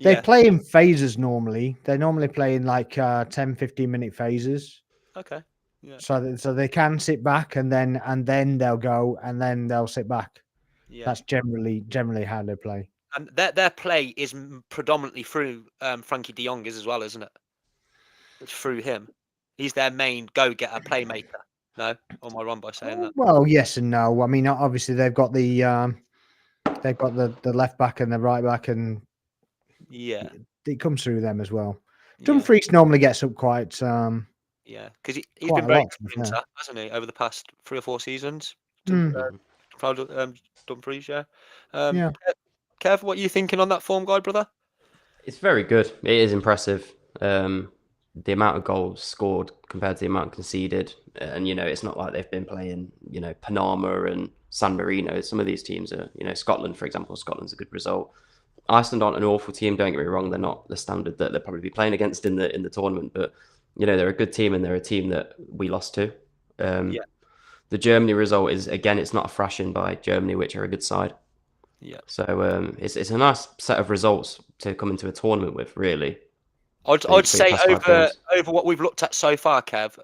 they Yeah. play in phases normally. They normally play in like 10, 15-minute phases. Okay. Yeah. So they can sit back and then they'll go and then they'll sit back. Yeah. That's generally how they play. And their play is predominantly through Frankie De Jong as well, isn't it? It's through him. He's their main go-getter playmaker. No, or am I wrong by saying that? Well, yes and no. I mean, obviously they've got the left back and the right back, and Yeah, it comes through them as well. yeah, Dumfries normally gets up quite yeah. Because he's quite been a very lot, to good be for fair. Inter, hasn't he, over the past 3 or 4 seasons? Mm, Proud of Dumfries, yeah. Um, yeah. Kev, what are you thinking on that form guide, brother? It's very good. It is impressive. The amount of goals scored compared to the amount conceded, and it's not like they've been playing, Panama and San Marino. Some of these teams are, Scotland, for example. Scotland's a good result. Iceland aren't an awful team. Don't get me wrong; they're not the standard that they'll probably be playing against in the tournament. But they're a good team, and they're a team that we lost to. Yeah, The Germany result is, again, it's not a thrashing by Germany, which are a good side. yeah. So it's a nice set of results to come into a tournament with, really. I'd For your say past 5 over games. what we've looked at so far, Kev.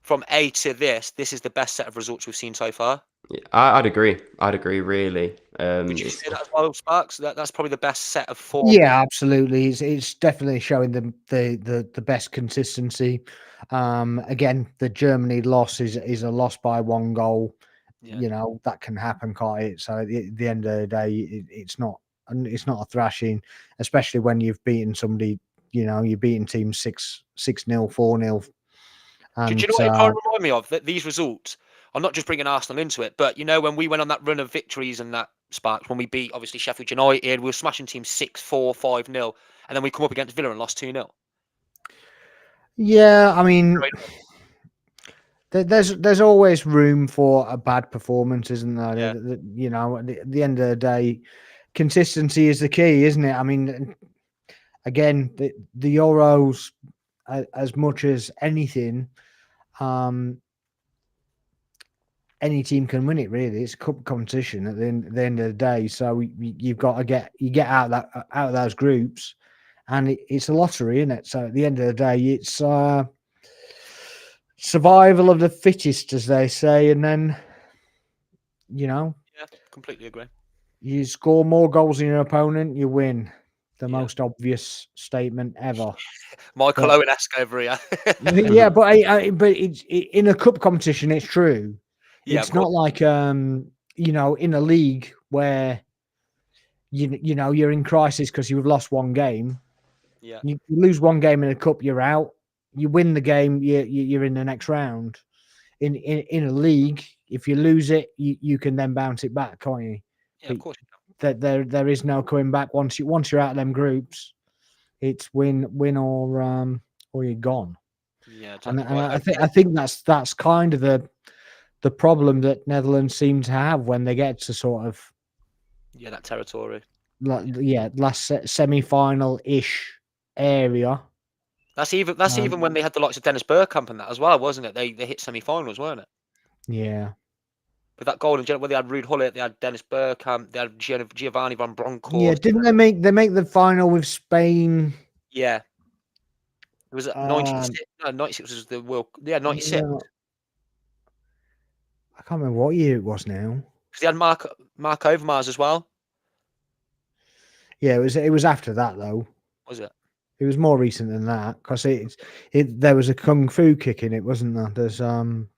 From A to this is the best set of results we've seen so far. Yeah, I'd agree. I'd agree, really. Would you It's say that as well, Sparks? That's probably the best set of form. Yeah, absolutely. It's definitely showing the best consistency. Again, the Germany loss is a loss by 1 goal. Yeah. That can happen, can't it? So at the end of the day, it's not a thrashing, especially when you've beaten somebody. You're beating teams 6-0, 4-0, Do you and know what it kind of remind me of? That these results, I'm not just bringing Arsenal into it, but when we went on that run of victories and that Sparks, when we beat obviously Sheffield United, we were smashing teams 6-4, 5-0, and then we come up against Villa and lost 2-0. yeah, I mean, there's always room for a bad performance, isn't there? Yeah. At the end of the day, consistency is the key, isn't it? I mean, again, the Euros, as much as anything, any team can win it. Really, it's a cup competition at the end of the day. So you've got to get out of those groups, and it's a lottery, isn't it? So at the end of the day, it's survival of the fittest, as they say, and then Yeah, completely agree. you score more goals than your opponent, you win. The Yeah. most obvious statement ever. Michael But- Owen-esque over here. Yeah, but it's in a cup competition, it's true. Yeah, It's of course. not like in a league where you're in crisis because you've lost one game. Yeah, You lose one game in a cup, you're out. You win the game, you're in the next round. In a league, if you lose it, you can then bounce it back, can't you? yeah, of course. That there is no coming back once you're out of them groups. It's win or you're gone. Yeah, And exactly right. I think that's kind of the problem that Netherlands seem to have when they get to sort of Yeah, that territory. last semi-final ish area. That's even when they had the likes of Dennis Bergkamp and that as well, wasn't it? They hit semi-finals, weren't it? Yeah. With that golden gentleman, they had Ruud Gullit, they had Dennis Bergkamp, they had Giovanni van Bronckhorst. Yeah, didn't they make the final with Spain? Yeah. It was 96. No, 96 was the World. Yeah, 96. Yeah. I can't remember what year it was now. Because they had Mark Overmars as well. Yeah, it was after that though. Was it? It was more recent than that because there was a kung fu kick in it, wasn't there? There's I'm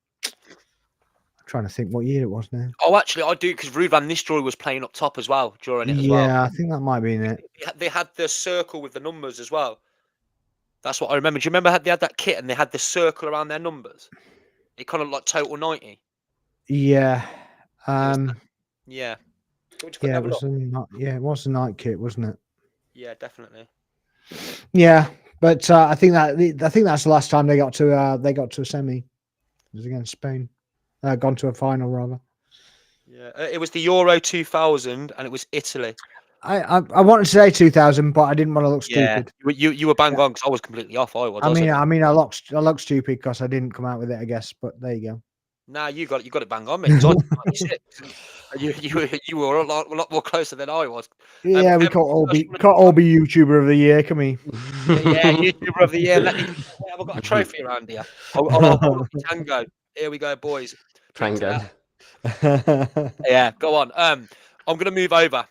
trying to think what year it was now. Oh, actually, I do because Ruud van Nistelrooy was playing up top as well during it as well. Yeah, I think that might be in it. They had the circle with the numbers as well. That's what I remember. Do you remember they had that kit and they had the circle around their numbers? It kind of like total 90. Yeah. Yeah. Yeah, it was it was a night kit, wasn't it? Yeah, definitely. Yeah, but I think that's the last time they got to a semi. It was against Spain. Gone to a final rather. Yeah, it was the Euro 2000 and it was Italy. I wanted to say 2000, but I didn't want to look stupid. You were bang on because I was completely off. I looked stupid because I didn't come out with it, I guess. But there you go. Nah, you got it bang on, mate. 96. You were a lot more closer than I was. Yeah, we can't all be YouTuber of the year, can we? Yeah, YouTuber of the year. I've got a trophy around here. I'll Tango. Here we go, boys. Tango. Yeah, go on. I'm gonna move over.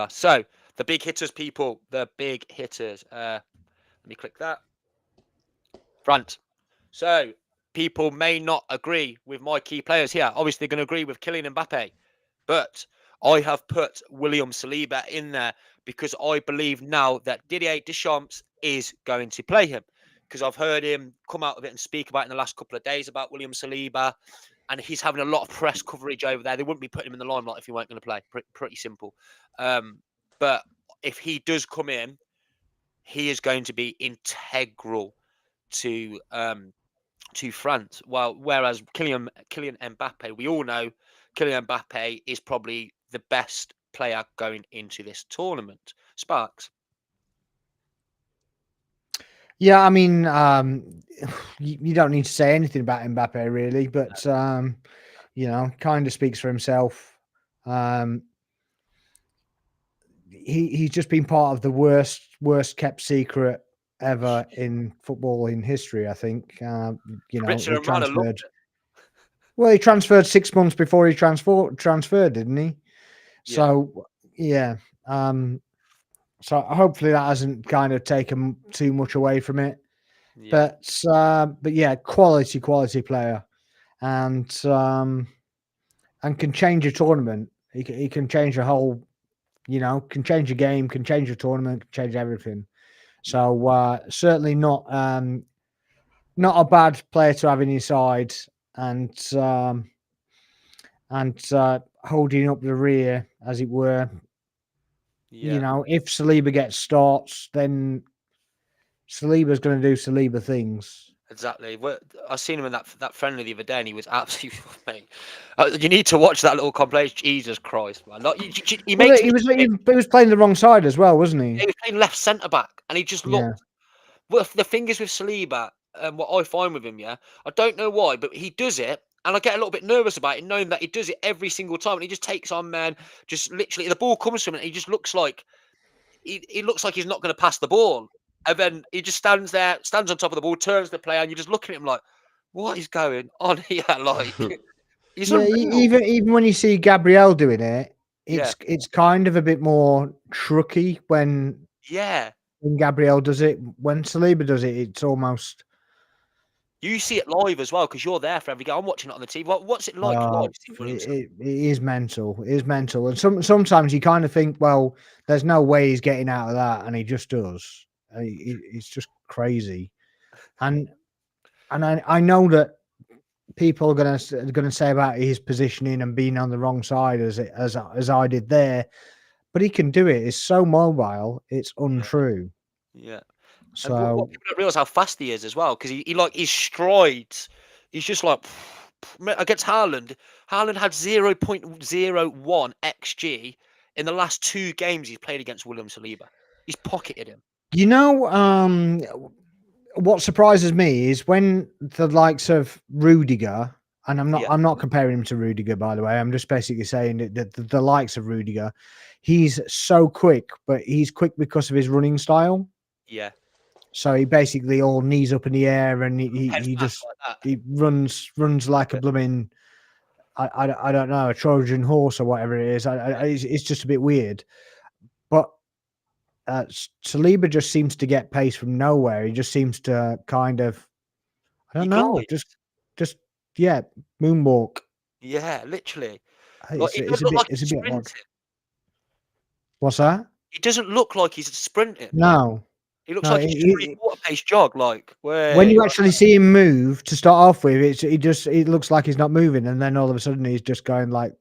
So the big hitters, people. The big hitters. Let me click that. Front. So people may not agree with my key players here. Obviously, they're going to agree with Kylian Mbappe. But I have put William Saliba in there because I believe now that Didier Deschamps is going to play him. Because I've heard him come out of it and speak about it in the last couple of days about William Saliba. And he's having a lot of press coverage over there. They wouldn't be putting him in the limelight if he weren't going to play. Pretty simple. But if he does come in, he is going to be integral to France. Well, whereas Kylian Mbappe, we all know Kylian Mbappe is probably the best player going into this tournament. Sparks. Yeah, I mean, you don't need to say anything about Mbappe really, but kind of speaks for himself. He's just been part of the worst kept secret ever in football in history. I think. He transferred. Well, he transferred 6 months before he transferred, didn't he? Yeah. So yeah. So hopefully that hasn't kind of taken too much away from it. Yeah. But yeah, quality player, and can change a tournament. He can change a whole, can change a game, can change a tournament, can change everything. So certainly not a bad player to have in your side, and holding up the rear, as it were. Yeah. If Saliba gets starts, then Saliba's going to do Saliba things. Exactly. I seen him in that friendly the other day, and he was absolutely mate. You need to watch that little compilation. Jesus Christ, man! Like, he was playing the wrong side as well, wasn't he? He was playing left centre back, and he just looked. Well, the thing is with Saliba, what I find with him, I don't know why, but he does it, And I get a little bit nervous about it, knowing that he does it every single time, and he just takes on man, just literally the ball comes from him, and he just looks like he looks like he's not going to pass the ball, and then he just stands there, stands on top of the ball, turns the player, and you're just looking at him like, what is going on here? Like, he's Yeah, unreal. even when you see Gabriel doing it, Yeah, it's kind of a bit more trucky yeah. when Gabriel does it. When Saliba does it, it's almost You see it live as well because you're there for every game. I'm watching it on the TV. What's it like live? Seeing William Saliba? it is mental. It is mental, and sometimes you kind of think, well, there's no way he's getting out of that, and he just does. It's just crazy, and I know that people are gonna say about his positioning and being on the wrong side as I did there, but he can do it. It's so mobile, it's untrue. Yeah. And what So people don't realize how fast he is as well, because he like his strides. He's just like against Haaland. Haaland had 0.01 xG in the last 2 games he's played against William Saliba. He's pocketed him. you know, what surprises me is when the likes of Rudiger, and Yeah. I'm not comparing him to Rudiger, by the way. I'm just basically saying that the likes of Rudiger, he's so quick, but he's quick because of his running style. Yeah. So he basically all knees up in the air, and Head he back just like that. he runs like a blooming I don't know, a Trojan horse or whatever it is. It's just a bit weird, but Saliba just seems to get pace from nowhere. He just seems to kind of I He don't know, glides. just yeah, moonwalk. Yeah, literally. Like It's he it's doesn't a look bit like he's odd. sprinting. What's that? He doesn't look like he's sprinting. No, He looks no. like he's just 3/4 pace jog. Like When way. you actually see him move to start off with, it looks like he's not moving, and then all of a sudden he's just going like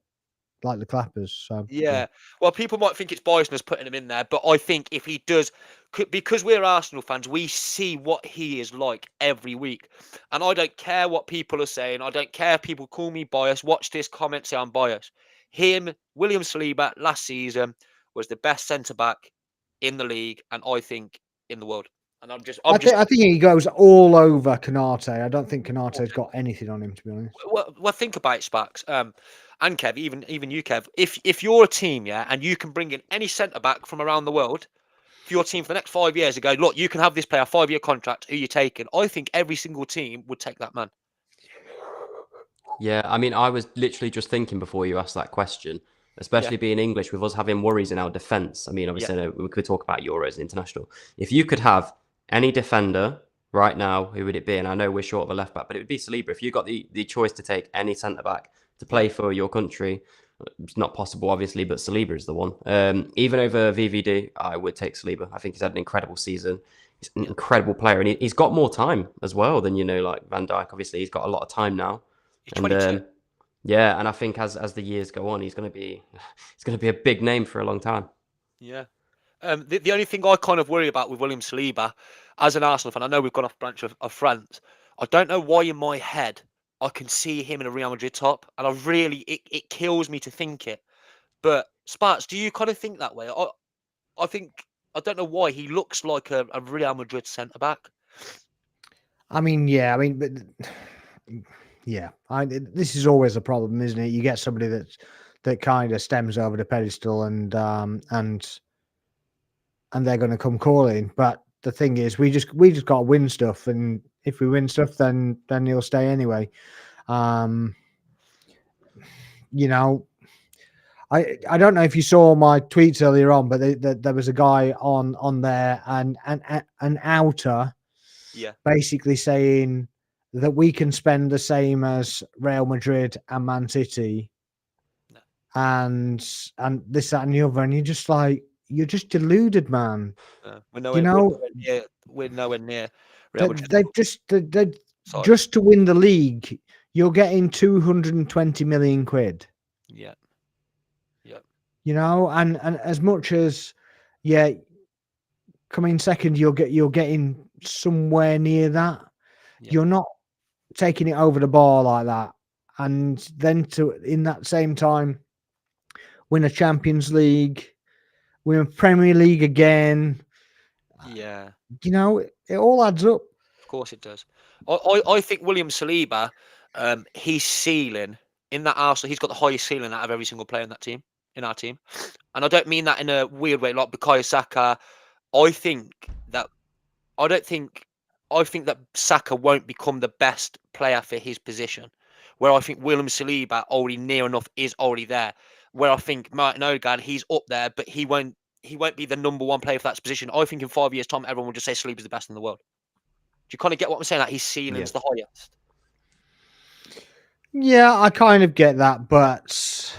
the clappers. So yeah. Yeah. Well, people might think it's biasness putting him in there, but I think if he does, because we're Arsenal fans, we see what he is like every week. And I don't care what people are saying. I don't care if people call me biased. Watch this comment, say I'm biased. Him, William Saliba, last season was the best centre back in the league, and I think in the world. And I'm just, I think he goes all over Canate. I don't think Canate's got anything on him, to be honest. well, think about it, Sparks. And Kev, even you, Kev. If you're a team, yeah, and you can bring in any centre back from around the world for your team for the next 5 years and go, look, you can have this player, 5-year contract. Who you taking? I think every single team would take that man. Yeah, I mean, I was literally just thinking before you asked that question, especially being English, with us having worries in our defence. I mean, obviously, I know we could talk about Euros and international. If you could have any defender right now, who would it be? And I know we're short of a left back, but it would be Saliba. If you got the choice to take any centre back to play for your country, it's not possible, obviously, but Saliba is the one. Even over VVD, I would take Saliba. I think he's had an incredible season. He's an incredible player, and he's got more time as well than, like Van Dijk. Obviously, he's got a lot of time now. He's 22. Yeah, and I think as the years go on, he's going to be a big name for a long time. Yeah. The only thing I kind of worry about with William Saliba, as an Arsenal fan, I know we've gone off branch of France. I don't know why in my head I can see him in a Real Madrid top, and it kills me to think it. But Sparks, do you kind of think that way? I think I don't know why he looks like a Real Madrid centre back. I mean, yeah, but yeah, this is always a problem, isn't it? You get somebody that kind of stems over the pedestal, and they're going to come calling. But the thing is, we just got to win stuff, and if we win stuff, then he'll stay anyway. You know, I don't know if you saw my tweets earlier on, but there was a guy on there and an outer, basically saying that we can spend the same as Real Madrid and Man City, and this, that, and the other, and you're just deluded, man. We're nowhere near Real Madrid. They just to win the league, you're getting 220 million quid. Yeah. You know, and as much as coming second, you're getting somewhere near that. You're not taking it over the bar like that, and then to in that same time win a Champions League, win a Premier League again. Yeah. You know, it all adds up. Of course it does. I think William Saliba, his ceiling in that Arsenal, he's got the highest ceiling out of every single player in that team, in our team. And I don't mean that in a weird way, like Bukayo Saka. I think that I think that Saka won't become the best player for his position. Where I think William Saliba already near enough is already there. Where I think Martin Odegaard, he's up there, but he won't be the number one player for that position. I think in 5 years' time, everyone will just say Saliba's the best in the world. Do you kind of get what I'm saying? Like his ceiling's the highest. Yeah, I kind of get that, but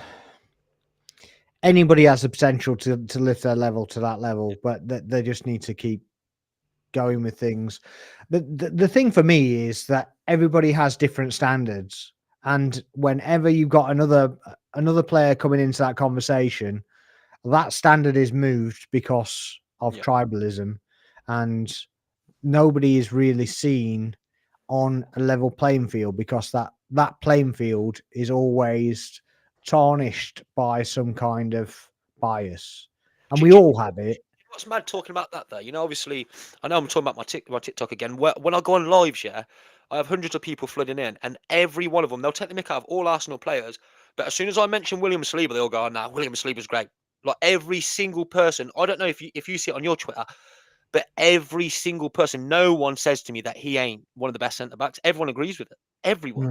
anybody has the potential to lift their level to that level, but they just need to keep going with things. The thing for me is that everybody has different standards, and whenever you've got another player coming into that conversation, that standard is moved because of tribalism, and nobody is really seen on a level playing field because that playing field is always tarnished by some kind of bias, and we all have it. What's mad talking about that though? You know, obviously, I know I'm talking about my TikTok again. When I go on lives, I have hundreds of people flooding in, and every one of them, they'll take the mick out of all Arsenal players. But as soon as I mention William Saliba, they all go, "Oh, no, William Saliba's great." Like every single person. I don't know if you see it on your Twitter, but every single person, no one says to me that he ain't one of the best centre backs. Everyone agrees with it. Everyone,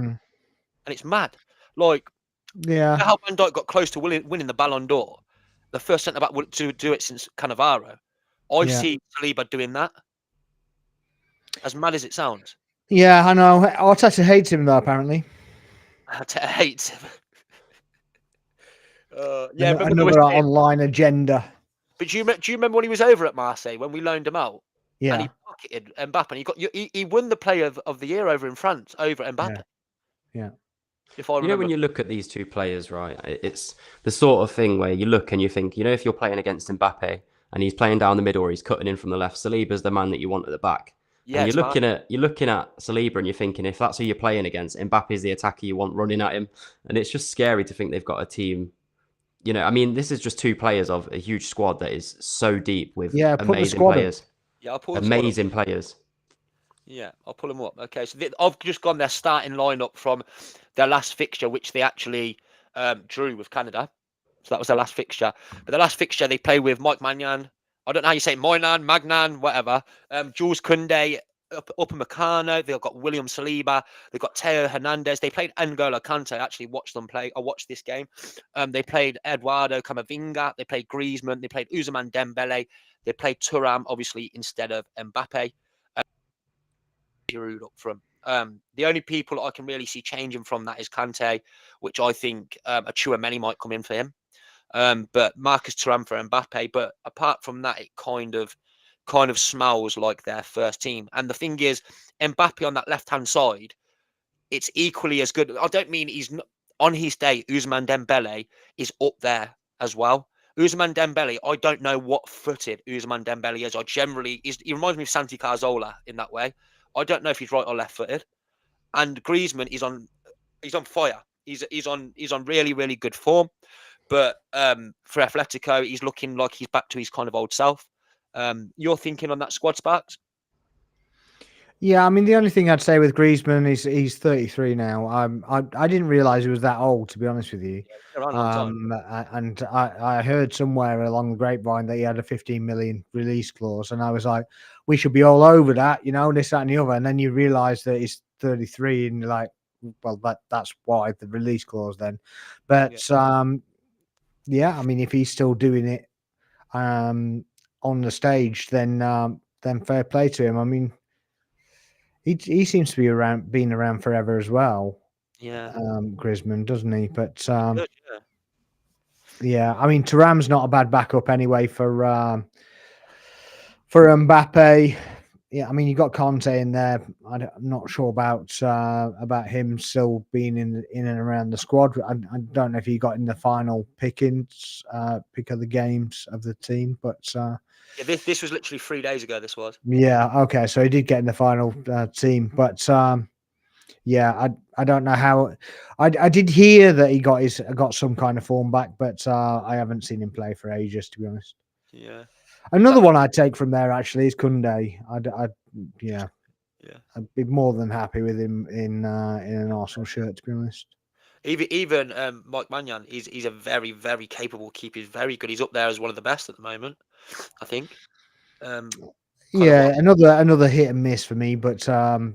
and it's mad. Like, you know how Van Dijk got close to winning the Ballon d'Or, the first centre back to do it since Cannavaro. I see Saliba doing that. As mad as it sounds. Yeah, I know. Arteta hates him though, apparently. Arteta hates him. Another online agenda. But do you remember when he was over at Marseille when we loaned him out? Yeah. And he pocketed Mbappe, and he won the Player of the Year over in France over Mbappe. Yeah. If I remember. You know, when you look at these two players, right, it's the sort of thing where you look and you think, you know, if you're playing against Mbappe and he's playing down the middle or he's cutting in from the left, Saliba's the man that you want at the back. Yeah, and you're looking at Saliba and you're thinking, if that's who you're playing against, Mbappe's the attacker you want running at him. And it's just scary to think they've got a team. You know, I mean, this is just two players of a huge squad that is so deep with amazing players. Yeah, I'll pull amazing players. Yeah, I'll pull them up. Okay, so I've just gone their starting lineup from their last fixture, which they actually drew with Canada. So that was their last fixture. But the last fixture they played with Mike Magnan. I don't know how you say Moynan, Magnan, whatever. Jules Koundé, Upper Meccano. They've got William Saliba. They've got Theo Hernandez. They played N'Golo Kante. I actually watched them play. I watched this game. They played Eduardo Camavinga. They played Griezmann. They played Ousmane Dembele. They played Thuram, obviously, instead of Mbappe. Giroud up front. The only people I can really see changing from that is Kante, which I think Chouameni might come in for him. But Marcus Thuram for Mbappe. But apart from that, it kind of smells like their first team. And the thing is, Mbappe on that left-hand side, it's equally as good. I don't mean he's not, on his day, Ousmane Dembele is up there as well. Ousmane Dembele, I don't know what footed Ousmane Dembele is. He reminds me of Santi Cazorla in that way. I don't know if he's right or left-footed. And Griezmann is on fire. He's on really, really good form. But for Atletico, he's looking like he's back to his kind of old self. You're thinking on that squad, Sparks? Yeah, I mean, the only thing I'd say with Griezmann is he's 33 now. I didn't realize he was that old, to be honest with you. And I heard somewhere along the grapevine that he had a 15 million release clause, and I was like, we should be all over that, you know, this, that, and the other. And then you realize that he's 33, and you're like, well, that's why the release clause then. But yeah, I mean, if he's still doing it on the stage, then fair play to him. I mean, he seems to be been around forever as well. Yeah. Griezmann, doesn't he? But yeah, I mean, Thuram's not a bad backup anyway for Mbappe. Yeah, I mean, you got Conte in there. I'm not sure about him still being in and around the squad. I don't know if he got in the final pick of the games of the team, but yeah, this was literally 3 days ago. This was. Yeah. Okay. So he did get in the final team, but yeah, I don't know how. I did hear that he got some kind of form back, but I haven't seen him play for ages, to be honest. Yeah. Another one I'd take from there actually is Koundé. Yeah. Yeah. I'd be more than happy with him in an Arsenal shirt, to be honest. Even Mike Mannion, he's a very, very capable keeper. He's very good. He's up there as one of the best at the moment, I think. Yeah, another hit and miss for me, but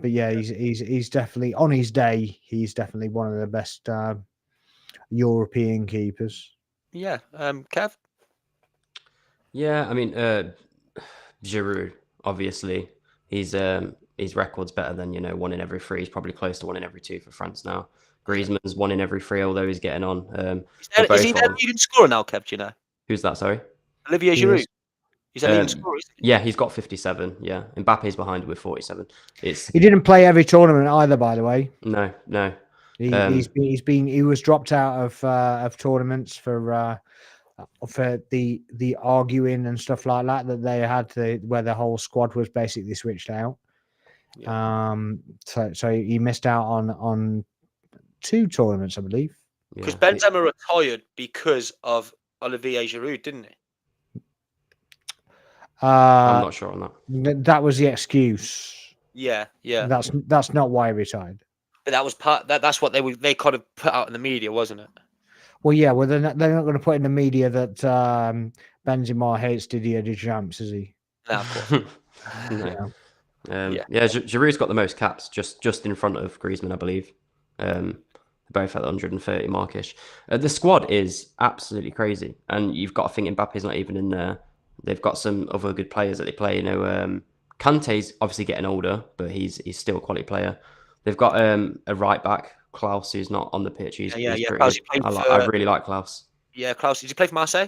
yeah, he's definitely on his day. He's definitely one of the best European keepers. Yeah. Kev? Yeah, I mean, Giroud, obviously, his record's better than 1 in every 3. He's probably close to 1 in every 2 for France now. Griezmann's 1 in every 3, although he's getting on. Is he their leading scorer now, Kev? Do you know? Who's that? Sorry, Olivier He Giroud. is. He's their leading scorer, isn't he? Yeah, he's got 57. Yeah, Mbappe's behind with 47. He didn't play every tournament either, by the way. No. He was dropped out of tournaments for the arguing and stuff like that they had where the whole squad was basically switched out. Yeah. So he missed out on 2 tournaments, I believe. Because Benzema retired because of Olivier Giroud, didn't he? I'm not sure on that. That was the excuse. Yeah. That's not why he retired. But that was that's what they kind of put out in the media, wasn't it? Well, yeah. Well, they're not going to put in the media that Benzema hates Didier Deschamps, is he? No, of course. No. Giroud's got the most caps, just in front of Griezmann, I believe. Both at the 130 markish. The squad is absolutely crazy, and you've got to think Mbappe's not even in there. They've got some other good players that they play. Kante's obviously getting older, but he's still a quality player. They've got a right back, Klaus, who's not on the pitch. He's pretty Klaus, good. I really like Klaus. Yeah, Klaus. Did you play for Marseille?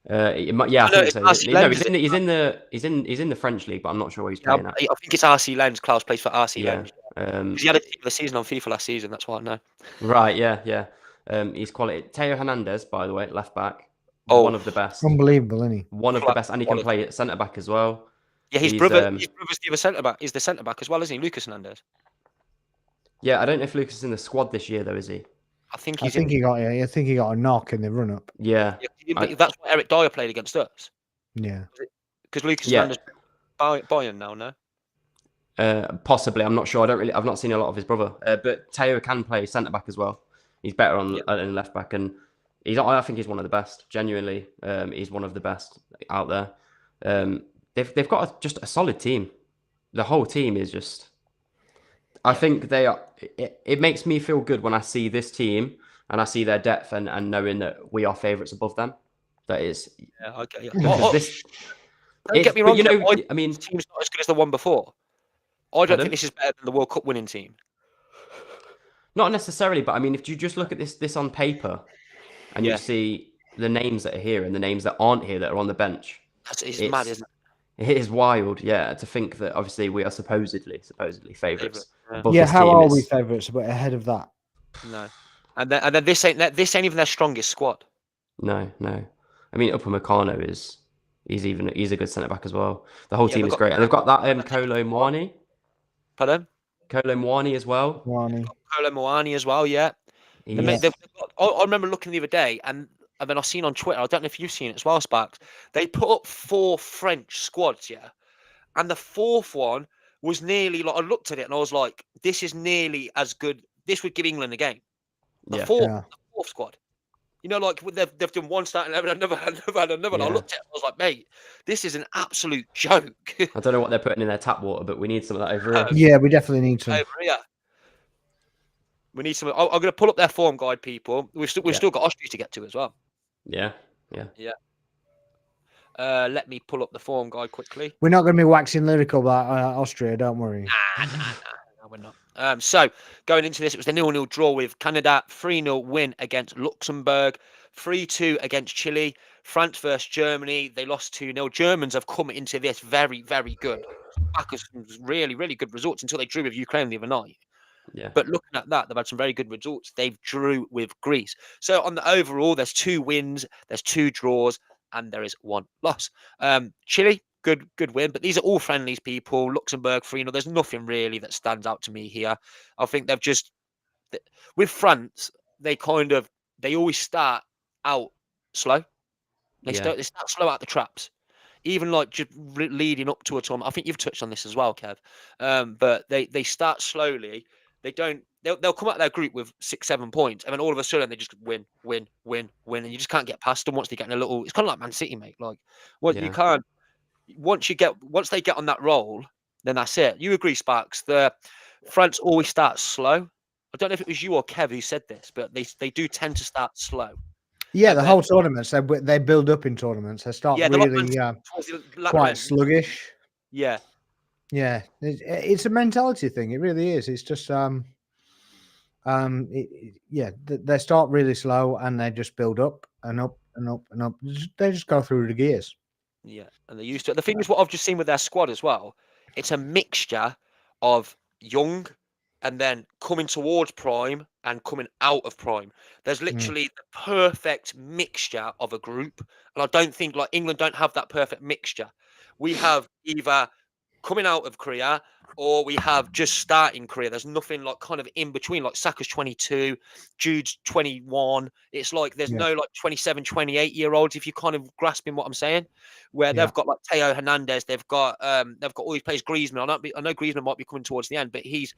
I think so. No, he's in the French league, but I'm not sure where he's playing at. I think it's RC Lens. Klaus plays for RC Lens. Because he had a team of the season on FIFA last season. That's why I know. Right. Yeah. He's quality. Teo Hernandez, by the way, left back. Oh, one of the best. Unbelievable, isn't he? One of the best, and he can play at centre back as well. Yeah, his brother's the other centre back. Is the centre back as well, isn't he? Lucas Hernandez. Yeah, I don't know if Lucas is in the squad this year though, is he? I think he got a knock in the run up. Yeah. That's what Eric Dyer played against us. Yeah. Because Lucas Hernandez Bayern now, no? Possibly, I'm not sure. I've not seen a lot of his brother. But Teo can play centre back as well. He's better on left back, and I think he's one of the best. Genuinely, he's one of the best out there. They've got just a solid team. The whole team is just. I think they are. It makes me feel good when I see this team and I see their depth and knowing that we are favourites above them. That is. Yeah. Okay. Don't get me wrong. I mean, this team's not as good as the one before. I don't think this is better than the World Cup winning team. Not necessarily, but I mean, if you just look at this on paper, and you see the names that are here and the names that aren't here that are on the bench, it's mad, isn't it? It is wild, to think that obviously we are supposedly favourites. Yeah, how are we favourites? But ahead of that, no. And then this ain't even their strongest squad. No. I mean, Upamecano he's a good centre back as well. The whole team is great, and they've got that Kolo Muani. Pardon? Kolo Muani as well. Kolo Muani as well, yeah. I remember looking the other day, and then I've seen on Twitter, I don't know if you've seen it as well, Sparks, they put up 4 French squads, and the 4th one was nearly, like, I looked at it and I was like, this is nearly as good. This would give England a game. The 4th squad. Like they've done one start and another. And I looked at it, I was like, mate, this is an absolute joke. I don't know what they're putting in their tap water, but we need some of that over here. Yeah, we definitely need some. Over here. We need some. I'm going to pull up their form guide, people. We've still got Austria to get to as well. Yeah. Let me pull up the form guide quickly. We're not going to be waxing lyrical about Austria, don't worry. Nah, we're not. So going into this, it was the 0-0 draw with Canada, 3-0 win against Luxembourg, 3-2 against Chile, France versus Germany. They lost 2-0. Germans have come into this very, very good. Back of some really, really good results until they drew with Ukraine the other night. Yeah. But looking at that, they've had some very good results. They've drew with Greece. So on the overall, there's 2 wins, there's 2 draws, and there is 1 loss. Chile, good win, but these are all friendlies, people. Luxembourg 3-0. There's nothing really that stands out to me here. I think they've just with France, they always start out slow. They start slow out the traps. even like just leading up to a tournament. I think you've touched on this as well, Kev. But they start slowly. They don't. They'll come out of their group with 6-7 points, and then all of a sudden they just win, and you just can't get past them once they get in a little. It's kind of like Man City, mate. Like, what you Yeah. can't once they get on that roll, then that's it. You agree, Sparks? The France always starts slow. I don't know if it was you or Kev who said this, but they do tend to start slow. Yeah, And the then, whole tournaments they build up in tournaments. They start yeah, they're like Man really City towards the latter quite end. sluggish. Yeah, Yeah, it's a mentality thing. It really is. It's just they start really slow and they just build up and up and up and up. They just go through the gears. yeah, and they're used to it. The thing is, what I've just seen with their squad as well, it's a mixture of young and then coming towards prime and coming out of prime. There's literally the perfect mixture of a group, and I don't think like England don't have that perfect mixture. We have either coming out of career or we have just starting career. There's nothing like kind of in between. Like Saka's 22, Jude's 21. It's like there's no like 27, 28-year-olds, if you're kind of grasping what I'm saying, where they've got like Teo Hernandez, they've got all these players. Griezmann, I know Griezmann might be coming towards the end, but he's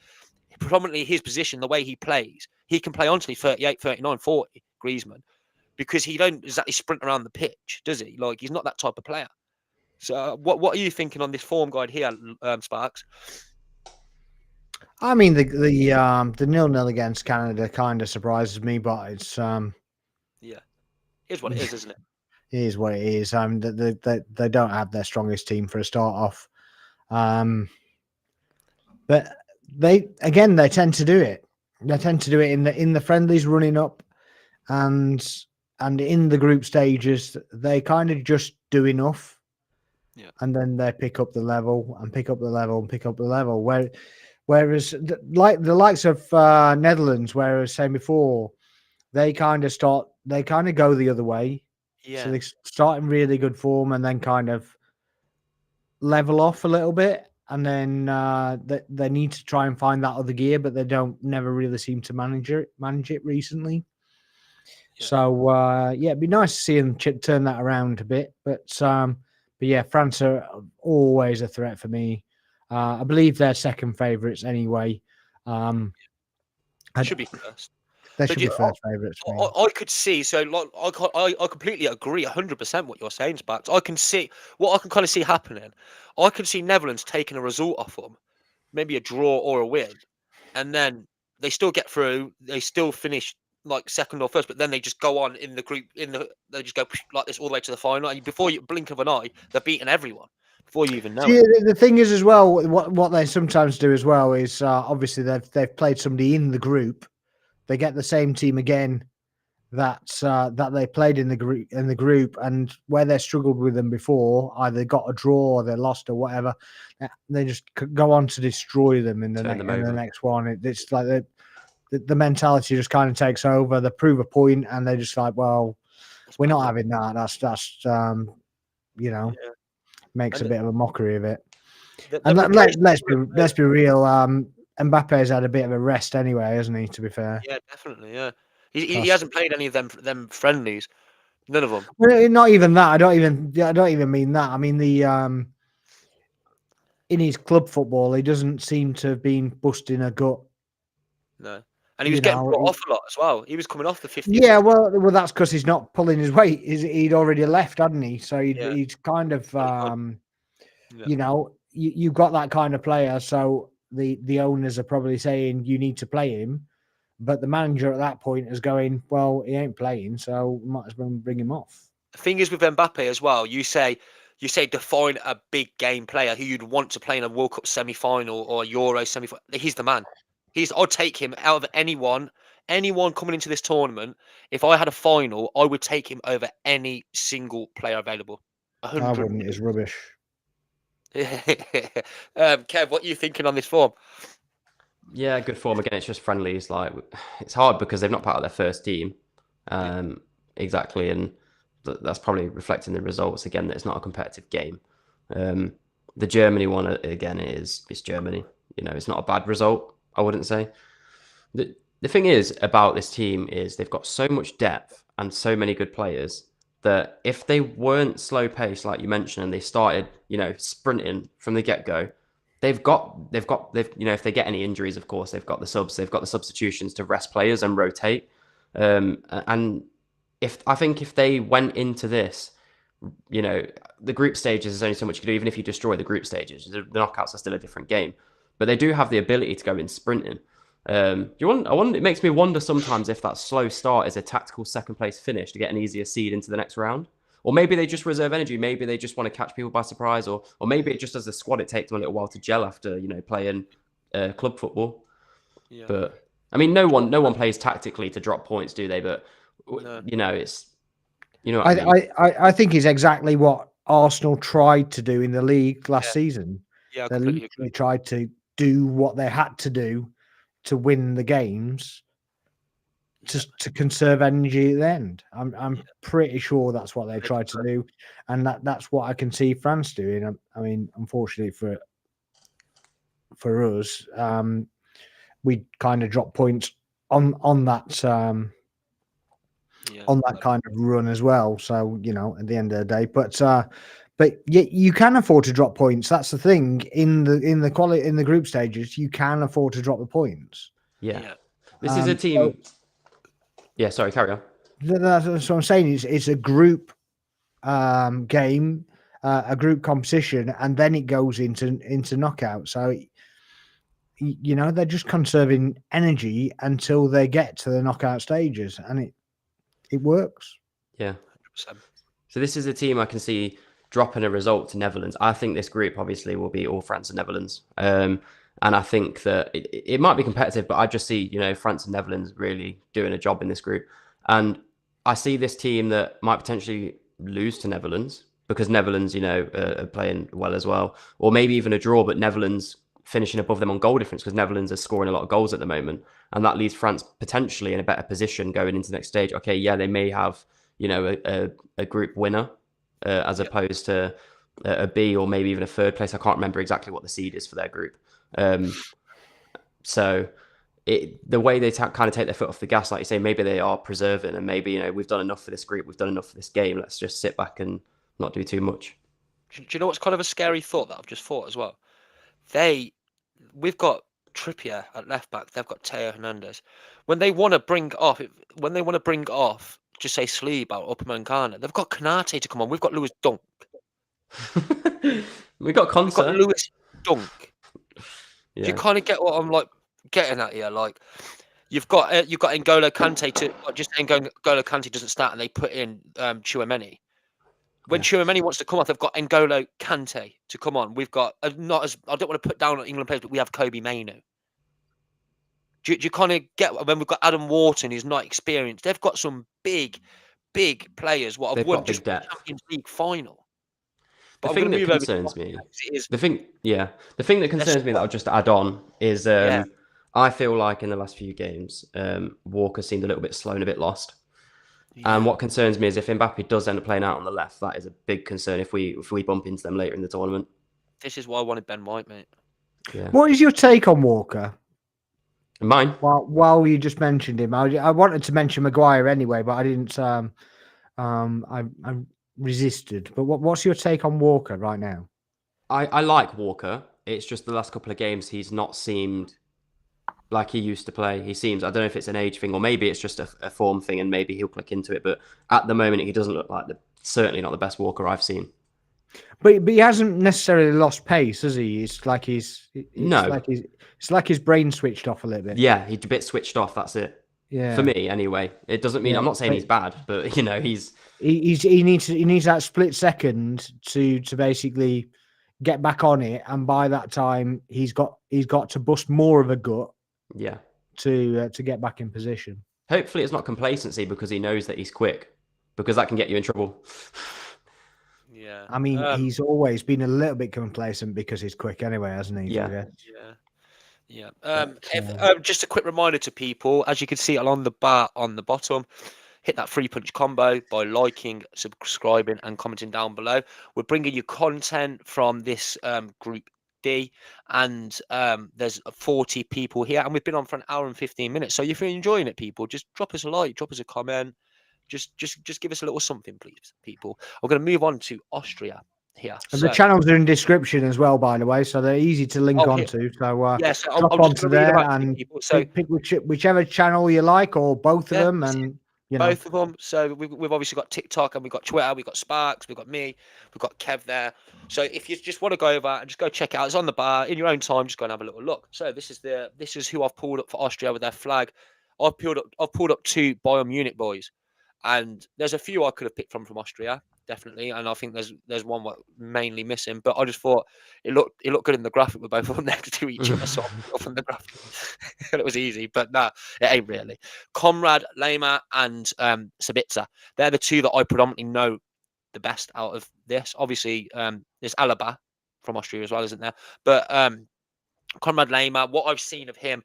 predominantly his position, the way he plays, he can play honestly 38, 39, 40, Griezmann, because he don't exactly sprint around the pitch, does he? Like, he's not that type of player. So what are you thinking on this form guide here, Sparks? I mean, the 0-0 against Canada kind of surprises me, but it's yeah, it's what it is, isn't it? It is what it is. They don't have their strongest team for a start off, but they tend to do it. They tend to do it in the friendlies running up, and in the group stages they kind of just do enough. Yeah. And then they pick up the level and pick up the level and pick up the level. Whereas like the likes of Netherlands, where I was saying before, they kind of go the other way. Yeah. So they start in really good form and then kind of level off a little bit. And then they need to try and find that other gear, but they never really seem to manage it recently. Yeah. So it'd be nice to see them turn that around a bit. But yeah, France are always a threat for me. I believe they're second favourites anyway. Should be first. They should be first favourites. I could see. So, like, I completely agree, 100% what you're saying, Sparks. I can see what I can kind of see happening. I can see Netherlands taking a result off them, maybe a draw or a win, and then they still get through. They still finish like second or first, but then they just go on in the group. They just go like this all the way to the final. And before you blink of an eye, they're beating everyone before you even know it. The thing is as well, what they sometimes do as well is obviously they've played somebody in the group. They get the same team again that they played in the group, and where they struggled with them before, either got a draw or they lost or whatever, they just go on to destroy them in the next one. It's like the mentality just kind of takes over. They prove a point, and they're just like, well, we're not having that. That's makes a bit of a mockery of it. And let's be real. Mbappe's had a bit of a rest anyway, hasn't he? To be fair, yeah, definitely, yeah. He hasn't played any of them friendlies, none of them. Well, not even that. I don't even mean that. I mean the in his club football, he doesn't seem to have been busting a gut. No, and he was getting brought off a lot as well. He was coming off the 50. Yeah, well, that's because he's not pulling his weight. He'd already left, hadn't he? So he's kind of you've got that kind of player. So the owners are probably saying you need to play him, but the manager at that point is going, well, he ain't playing, so might as well bring him off. The thing is with Mbappe as well, you say define a big game player who you'd want to play in a World Cup semi-final or a Euro semi-final. He's the man. I'd take him out of anyone coming into this tournament. If I had a final, I would take him over any single player available. 100%. I wouldn't. It's rubbish. Kev, what are you thinking on this form? Yeah, good form. Again, it's just friendlies. Like, it's hard because they've not part of their first team. Exactly. And that's probably reflecting the results again, that it's not a competitive game. The Germany one, again, it's Germany. It's not a bad result, I wouldn't say. The thing is about this team is they've got so much depth and so many good players that if they weren't slow paced, like you mentioned, and they started, sprinting from the get go, they've if they get any injuries, of course, they've got the substitutions to rest players and rotate. And I think if they went into this, the group stages is only so much you can do, even if you destroy the group stages. The knockouts are still a different game, but they do have the ability to go in sprinting. It makes me wonder sometimes if that slow start is a tactical second place finish to get an easier seed into the next round. Or maybe they just reserve energy. Maybe they just want to catch people by surprise, or maybe it just as a squad it takes them a little while to gel after playing club football. Yeah. But I mean, no one plays tactically to drop points, do they? But No. It's what I mean. I think it's exactly what Arsenal tried to do in the league last season. Yeah, I They completely agree. literally tried to do what they had to do to win the games, to conserve energy at the end. I'm pretty sure that's what they tried to do, and that's what I can see France doing. I mean, unfortunately for us, we kind of dropped points on that on that kind of run as well. So at the end of the day, but you can afford to drop points. That's the thing in the group stages. You can afford to drop the points. Yeah. This is a team. Yeah, sorry, carry on. That's what I'm saying. It's a group game, a group competition, and then it goes into knockout. So they're just conserving energy until they get to the knockout stages, and it works. Yeah. 100%. So this is a team I can see dropping a result to Netherlands. I think this group obviously will be all France and Netherlands. And I think that it might be competitive, but I just see, France and Netherlands really doing a job in this group. And I see this team that might potentially lose to Netherlands because Netherlands, are playing well as well. Or maybe even a draw, but Netherlands finishing above them on goal difference because Netherlands are scoring a lot of goals at the moment. And that leaves France potentially in a better position going into the next stage. Okay, yeah, they may have, a group winner as opposed to a B or maybe even a third place. I can't remember exactly what the seed is for their group. So the way they kind of take their foot off the gas, like you say, maybe they are preserving and maybe, we've done enough for this group. We've done enough for this game. Let's just sit back and not do too much. Do you know what's kind of a scary thought that I've just thought as well? We've got Trippier at left back. They've got Teo Hernandez. When they want to bring off, just say Saliba or Upamecano, they've got Kanate to come on. We've got Lewis Dunk. We've got Conte. We've got Lewis Dunk. Yeah. Do you kind of get what I'm getting at here? Like you've got N'Golo Kante N'Golo Kante doesn't start and they put in Tchouaméni. When Tchouaméni wants to come off, they've got N'Golo Kante to come on. We've got I don't want to put down on England players, but we have Kobe Mainoo. Do you kind of get when we've got Adam Wharton, who's not experienced? They've got some big players. What have won just the Champions League final. The thing that concerns me, the thing that concerns me that I'll just add on is I feel like in the last few games, Walker seemed a little bit slow and a bit lost. Yeah. And what concerns me is if Mbappe does end up playing out on the left, that is a big concern if we bump into them later in the tournament. This is why I wanted Ben White, mate. Yeah. What is your take on Walker? Mine. While you just mentioned him, I wanted to mention Maguire anyway, but I didn't. I resisted. But what's your take on Walker right now? I like Walker. It's just the last couple of games he's not seemed like he used to play. He seems, I don't know if it's an age thing or maybe it's just a form thing and maybe he'll click into it. But at the moment, he doesn't look like certainly not the best Walker I've seen. But he hasn't necessarily lost pace, has he? It's like he's brain switched off a little bit. Yeah, he's a bit switched off. That's it. Yeah. For me, anyway. It doesn't mean I'm not saying he's bad, but he needs that split second to basically get back on it, and by that time he's got to bust more of a gut. Yeah. To get back in position. Hopefully, it's not complacency because he knows that he's quick, because that can get you in trouble. Yeah. I mean, he's always been a little bit complacent because he's quick anyway, hasn't he? Yeah. Just a quick reminder to people, as you can see along the bar on the bottom, hit that 3-punch combo by liking, subscribing, and commenting down below. We're bringing you content from this group D, and there's 40 people here, and we've been on for an hour and 15 minutes. So if you're enjoying it, people, just drop us a like, drop us a comment. Just give us a little something, please, people. We're going to move on to Austria here. And So, the channels are in description as well, by the way, so they're easy to link here, onto. So yeah. So drop I'm just onto going to read them there out to you and people. So, pick whichever channel you like, or both of yeah, them, and both of them. So we've obviously got TikTok and we've got Twitter, we've got Sparks, we've got me, we've got Kev there. So if you just want to go over and just go check it out, it's on the bar in your own time. Just go and have a little look. So this is who I've pulled up for Austria with their flag. I've pulled up 2 Bayern Munich boys, and there's a few I could have picked from Austria, definitely, and I think there's one what mainly missing. But I just thought it looked good in the graphic with both of them next to each other, so I put it up in the graphic. And it was easy, but nah, it ain't really. Conrad, Lema, and Sabitzer. They're the 2 that I predominantly know the best out of this. Obviously, there's Alaba from Austria as well, isn't there? But Conrad Lema, what I've seen of him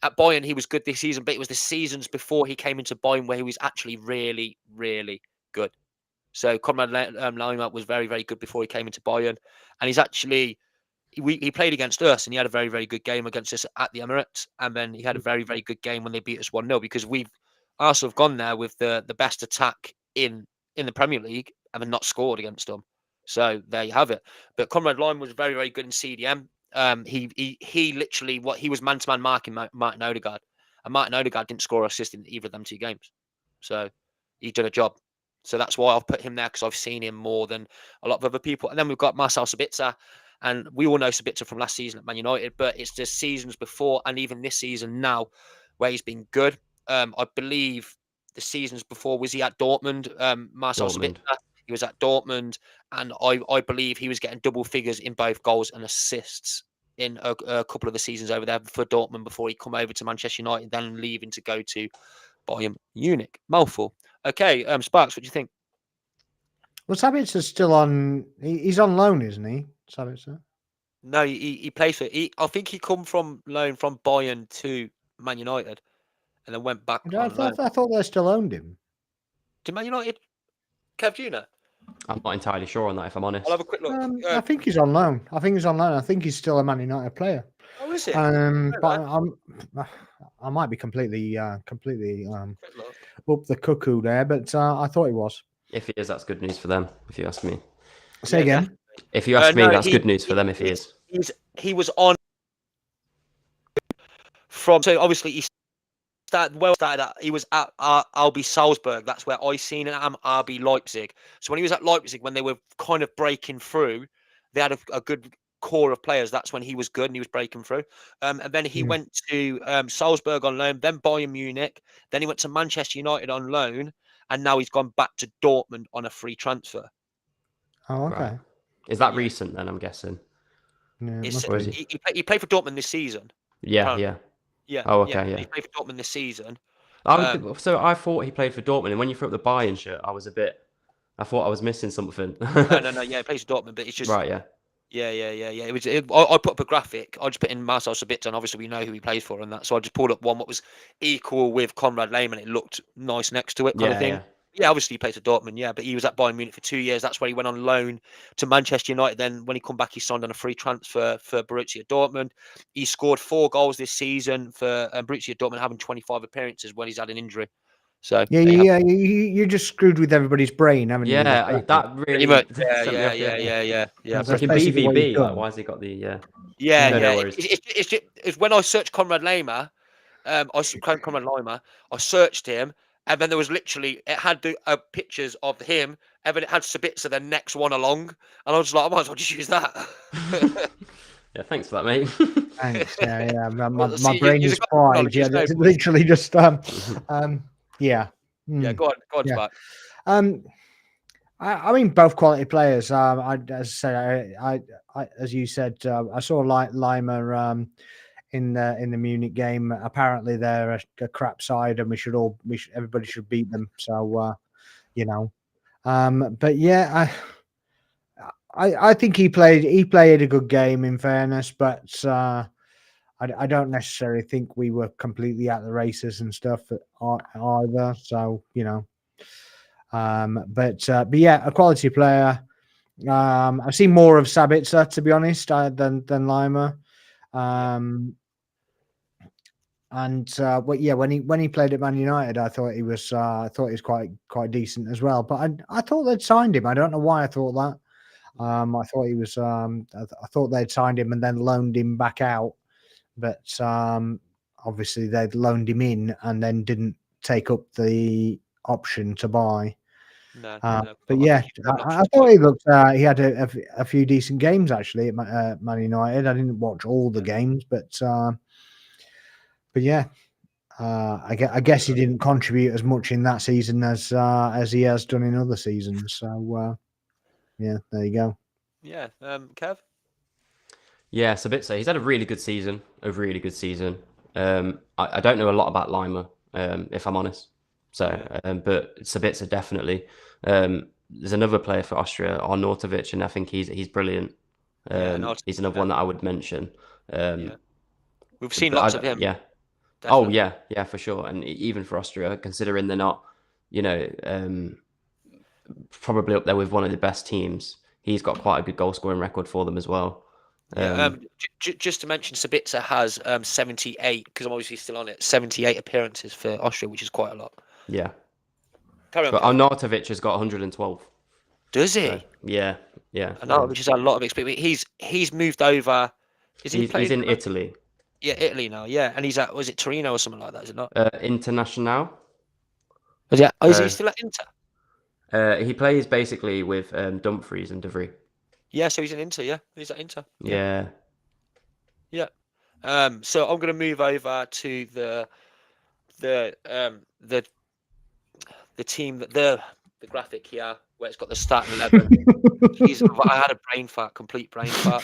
at Bayern, he was good this season, but it was the seasons before he came into Bayern where he was actually really, really good. So Conrad Lema was very, very good before he came into Bayern, and he's actually he played against us, and he had a very, very good game against us at the Emirates, and then he had a very, very good game when they beat us 1-0, because we've also have gone there with the best attack in the Premier League and then not scored against them. So there you have it. But Conrad Lime was very, very good in CDM. He literally he was man-to-man marking Martin Odegaard, and Martin Odegaard didn't score or assist in either of them 2 games. So he did a job. So that's why I've put him there, because I've seen him more than a lot of other people. And then we've got Marcel Sabitzer, and we all know Sabitzer from last season at Man United, but it's the seasons before and even this season now where he's been good. I believe the seasons before, was he at Dortmund? Marcel Sabitzer, he was at Dortmund, and I believe he was getting double figures in both goals and assists in a couple of the seasons over there for Dortmund before he come over to Manchester United, then leaving to go to Bayern Munich. Mouthful. Okay, Sparks, what do you think? Well, Sabitzer's still on. He's on loan, isn't he, Sabitzer? No, he plays for. I think he come from loan from Bayern to Man United, and then went back I on loan. thought they still owned him. To Man United, Kev, do you know? I'm not entirely sure on that, if I'm honest. I'll have a quick look. I think he's on loan. I think he's still a Man United player. Oh, is it? But I might be completely up the cuckoo there, but I thought he was. If he is, that's good news for them, if you ask me. Say again. Definitely. If you ask me, that's good news for them if he is. He was on from, so obviously he started he was at RB Salzburg. That's where I seen him at RB Leipzig. So when he was at Leipzig, when they were kind of breaking through, they had a good core of players. That's when he was good and he was breaking through. And then he went to Salzburg on loan, then Bayern Munich, then he went to Manchester United on loan, and now he's gone back to Dortmund on a free transfer. Oh, okay. Right. Is that recent then, I'm guessing? Yeah, he played for Dortmund this season. Yeah. Yeah. Oh, okay, yeah. He played for Dortmund this season. So I thought he played for Dortmund, and when you threw up the Bayern shirt, I thought I was missing something. No. Yeah, he plays for Dortmund, but it's just right. Yeah. I put up a graphic. I just put in Marcel Sabitzer, and obviously we know who he plays for and that. So I just pulled up one that was equal with Conrad Lehmann. It looked nice next to it, kind of thing. Yeah, obviously he plays for Dortmund, yeah, but he was at Bayern Munich for 2 years. That's where he went on loan to Manchester United. Then when he come back, he signed on a free transfer for Borussia Dortmund. He scored 4 goals this season for Borussia Dortmund, having 25 apperances when he's had an injury. So you just screwed with everybody's brain, haven't you? Yeah, that really. Yeah. Freaking BVB. Like, why has he got the? Yeah. It's when I searched Conrad Lehmann, I searched him, and then there was literally, it had the pictures of him, and then it had Sabitzer the next one along, and I was like, I might as well just use that. Yeah, thanks for that, mate. Thanks. Yeah. My brain is fried. Yeah, literally just yeah. Yeah, go on, Spark. I mean, both quality players. As you said, I saw Lima in the Munich game. Apparently, they're a crap side, and everybody should beat them. So, but yeah, I think he played a good game, in fairness, but I don't necessarily think we were completely at the races and stuff either. So, but yeah, a quality player. I've seen more of Sabitzer, to be honest, than Lima. And when he played at Man United, I thought he was quite decent as well. But I thought they'd signed him. I don't know why I thought that. I thought he was. I thought they'd signed him and then loaned him back out. But obviously they'd loaned him in and then didn't take up the option to buy. No, but yeah, I thought he looked. He had a few decent games actually at Man United. I didn't watch all the games, but yeah, I guess he didn't contribute as much in that season as he has done in other seasons. So yeah, there you go. Yeah, Kev. Yeah, Sabitzer, he's had a really good season. I don't know a lot about Lima, if I'm honest. So, but Sabitzer definitely. There's another player for Austria, Arnautovic, and I think he's brilliant. He's another one that I would mention. We've seen lots of him. Yeah. Definitely. Oh yeah, for sure. And even for Austria, considering they're not, probably up there with one of the best teams, he's got quite a good goal scoring record for them as well. Just to mention, Sabitzer has 78, because I'm obviously still on it, 78 appearances for Austria, which is quite a lot. Yeah. Carry on, But Kev. Arnautovic has got 112. Does he? So, yeah. Arnautovic has had a lot of experience. He's moved over. He's in Italy. Yeah, Italy now. Yeah, and he's at, was it Torino or something like that? Is it not? International. Is he still at Inter? He plays basically with Dumfries and De Vrij. Yeah, so he's in Inter. Yeah, he's at Inter. Yeah. So I'm going to move over to the team, the graphic here where it's got the starting 11. I had a complete brain fart.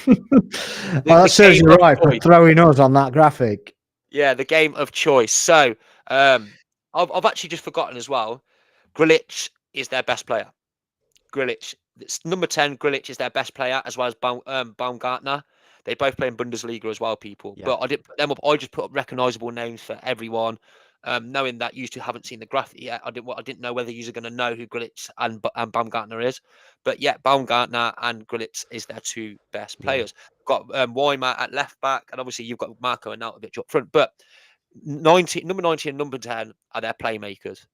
That serves you right for throwing us on that graphic. Yeah, the game of choice. So I've actually just forgotten as well. Grilic is their best player. Grilic, it's number 10. Grilic is their best player, as well as Baumgartner. They both play in Bundesliga as well, people. Yeah. But I didn't put them up. I just put up recognisable names for everyone. Knowing that you two haven't seen the graphic yet, I didn't know whether you're going to know who Grilic and Baumgartner is. But yeah, Baumgartner and Grilic is their two best players. Got Weimer at left back, and obviously you've got Marko and Arnautovic up front. But number 90 and number 10 are their playmakers.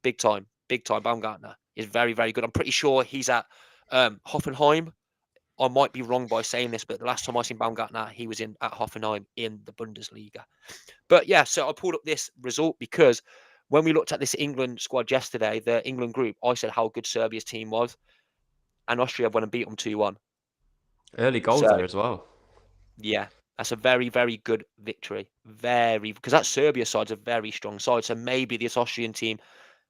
Big time. Baumgartner is very, very good. I'm pretty sure he's at Hoffenheim. I might be wrong by saying this, but the last time I seen Baumgartner, he was at Hoffenheim in the Bundesliga. But yeah, so I pulled up this result because when we looked at this England squad yesterday, the England group, I said how good Serbia's team was, and Austria went and beat them 2-1. Early goals there as well. Yeah, that's a very, very good victory. Because that Serbia side's a very strong side, so maybe this Austrian team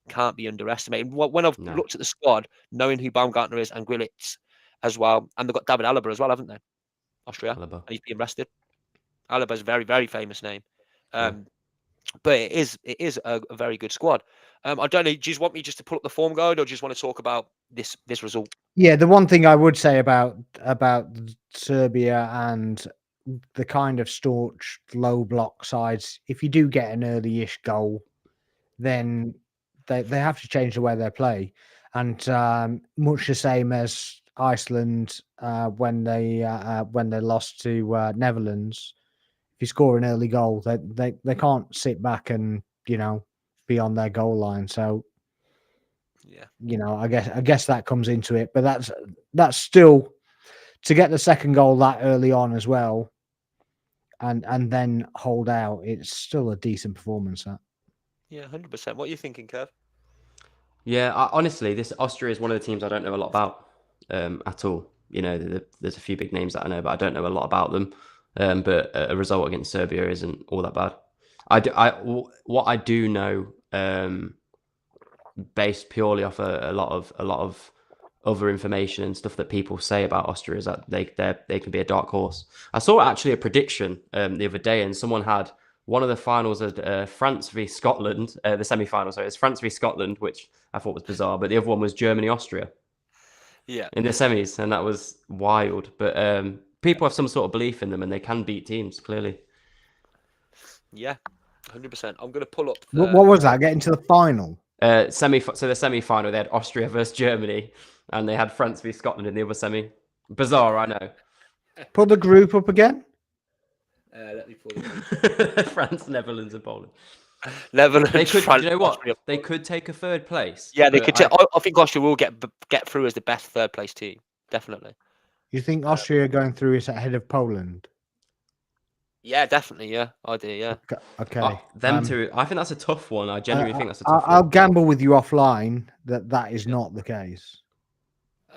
can't be underestimated. When I've looked at the squad, knowing who Baumgartner is and Grilic as well, and they've got David Alaba as well, haven't they? Austria, and he's being rested. Alaba's a very, very famous name. But it is a very good squad. I don't know. Do you want me just to pull up the form guide, or do you just want to talk about this result? Yeah, the one thing I would say about Serbia and the kind of staunch low block sides, if you do get an early-ish goal, then they have to change the way they play, and much the same as Iceland when they lost to Netherlands. If you score an early goal, they can't sit back and be on their goal line. So I guess that comes into it, but that's still to get the second goal that early on as well, and then hold out. It's still a decent performance. That. Yeah, 100%. What are you thinking, Kev? Yeah, honestly, this Austria is one of the teams I don't know a lot about at all. There's a few big names that I know, but I don't know a lot about them. But a result against Serbia isn't all that bad. What I do know, based purely off a lot of other information and stuff that people say about Austria, is that they can be a dark horse. I saw actually a prediction the other day, and someone had one of the finals at France v Scotland, the semi-final. So it's France v Scotland, which I thought was bizarre, but the other one was Germany-Austria. Yeah, in the semis, and that was wild. But people have some sort of belief in them, and they can beat teams clearly. Yeah, 100%. I'm going to pull up. What was that? Getting to the final? So the semi-final, they had Austria versus Germany, and they had France v Scotland in the other semi. Bizarre, I know. Put the group up again. Let me pull it up. France, Netherlands, and Poland. Netherlands, They could. France, Do you know what? Austria. They could take a third place. Yeah, they but could. I think Austria will get through as the best third place team. Definitely. You think Austria going through is ahead of Poland? Yeah, definitely. Yeah, I do. Yeah. Okay. Them two. I think that's a tough one. I genuinely think that's a tough I'll one. gamble with you offline that is not the case.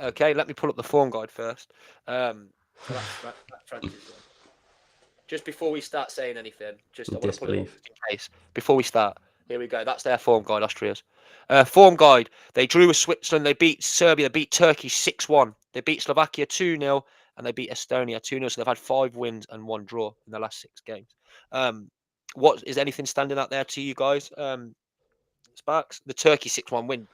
Okay, let me pull up the form guide first. So that's France's one. Just before we start saying anything, I want to pull it up just in case. Before we start, here we go. That's their form guide, Austria's. Form guide. They drew with Switzerland. They beat Serbia. They beat Turkey 6-1. They beat Slovakia 2-0. And they beat Estonia 2-0. So they've had 5 wins and 1 draw in the last 6 games. What is anything standing out there to you guys? Sparks? The Turkey 6-1 win.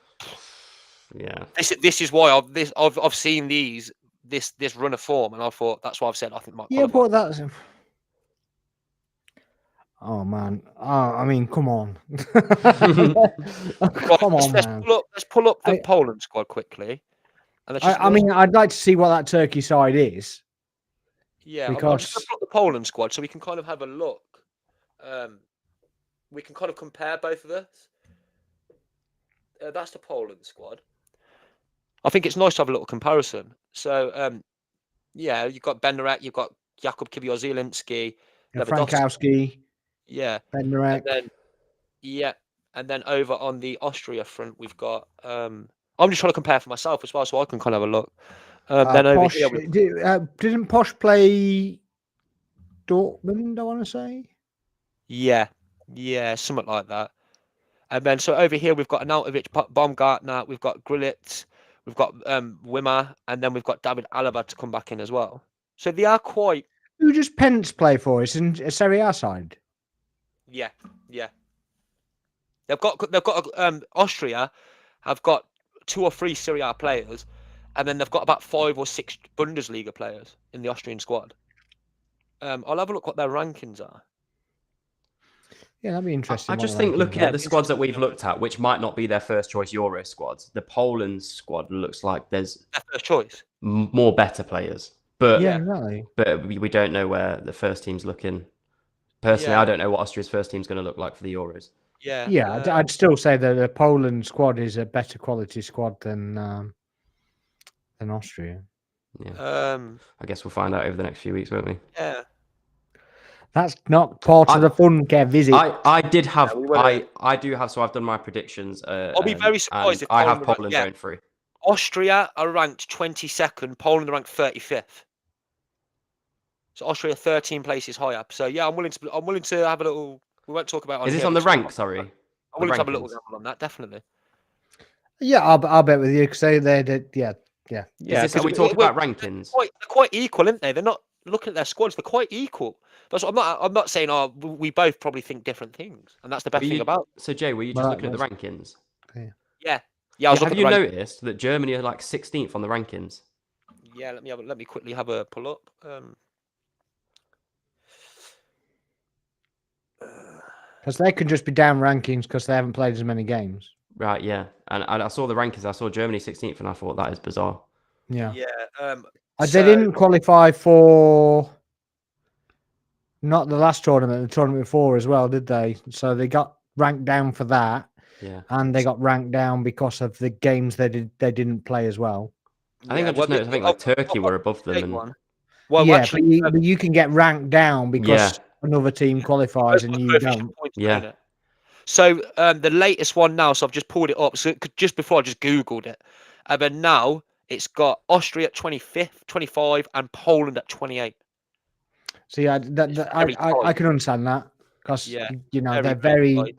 Yeah. This is why I've seen this run of form, and I thought that's why I've said I think might qualify. But that's. Oh man! I mean, come on! Come on, man! Let's pull up the Poland squad quickly. And I mean, I'd like to see what that Turkey side is. Yeah, because I'm just going to put the Poland squad so we can kind of have a look. We can kind of compare both of us. That's the Poland squad. I think it's nice to have a little comparison. So, yeah, you've got Bednarek, you've got Jakub Kiwior-Zielinski, Frankowski, yeah, Bednarek, and then over on the Austria front, we've got. I'm just trying to compare for myself as well, so I can kind of have a look. Then over Posh, here, didn't Posh play Dortmund? I want to say. Yeah, something like that. And then so over here we've got Arnautovic, Baumgartner, we've got Grillit, we've got Wimmer, and then we've got David Alaba to come back in as well. So they are quite. Who does Pence play for? It's in a Serie A side. Yeah. They've got Austria have got 2 or 3 Serie A players, and then they've got about 5 or 6 Bundesliga players in the Austrian squad. I'll have a look what their rankings are. Yeah, that'd be interesting. I just think looking at the squads that we've looked at, which might not be their first choice Euro squads, the Poland squad looks like there's their first choice. More better players. But yeah, exactly. But we don't know where the first team's looking. Personally, I don't know what Austria's first team's going to look like for the Euros. Yeah, I'd still say that the Poland squad is a better quality squad than Austria. Yeah. I guess we'll find out over the next few weeks, won't we? Yeah. That's not part of the fun, Kev, is it? I did have I do have, so I've done my predictions. I'll be very surprised if I have Poland going through. Austria are ranked 22nd, Poland are ranked 35th. So Austria 13 places higher. So yeah, I'm willing to have a little. We won't talk about. Is this on the rank? Sorry, I'm willing to have a little gamble on that. Definitely. Yeah, I'll bet with you because they yeah. Is this we talk about rankings? They're quite equal, aren't they? They're not looking at their squads. They're quite equal. That's what I'm not saying. We both probably think different things, and that's the best thing about. So Jay, were you just looking at the rankings? Yeah. I was have you noticed that Germany are like 16th on the rankings? Yeah, let me quickly have a pull up. Because they could just be down rankings because they haven't played as many games. Right, yeah. And I saw the rankings. I saw Germany 16th, and I thought that is bizarre. Yeah. Yeah. They didn't qualify for not the last tournament, the tournament before as well, did they? So they got ranked down for that. Yeah. And they got ranked down because of the games they didn't play as well. I think I just noticed. I think like Turkey were above them. Well, yeah, actually, but you can get ranked down because another team qualifies and you don't. Yeah. So the latest one now, so I've just pulled it up. So just before I just Googled it. But now it's got Austria at 25th, 25, and Poland at 28. So yeah, I can understand that because they're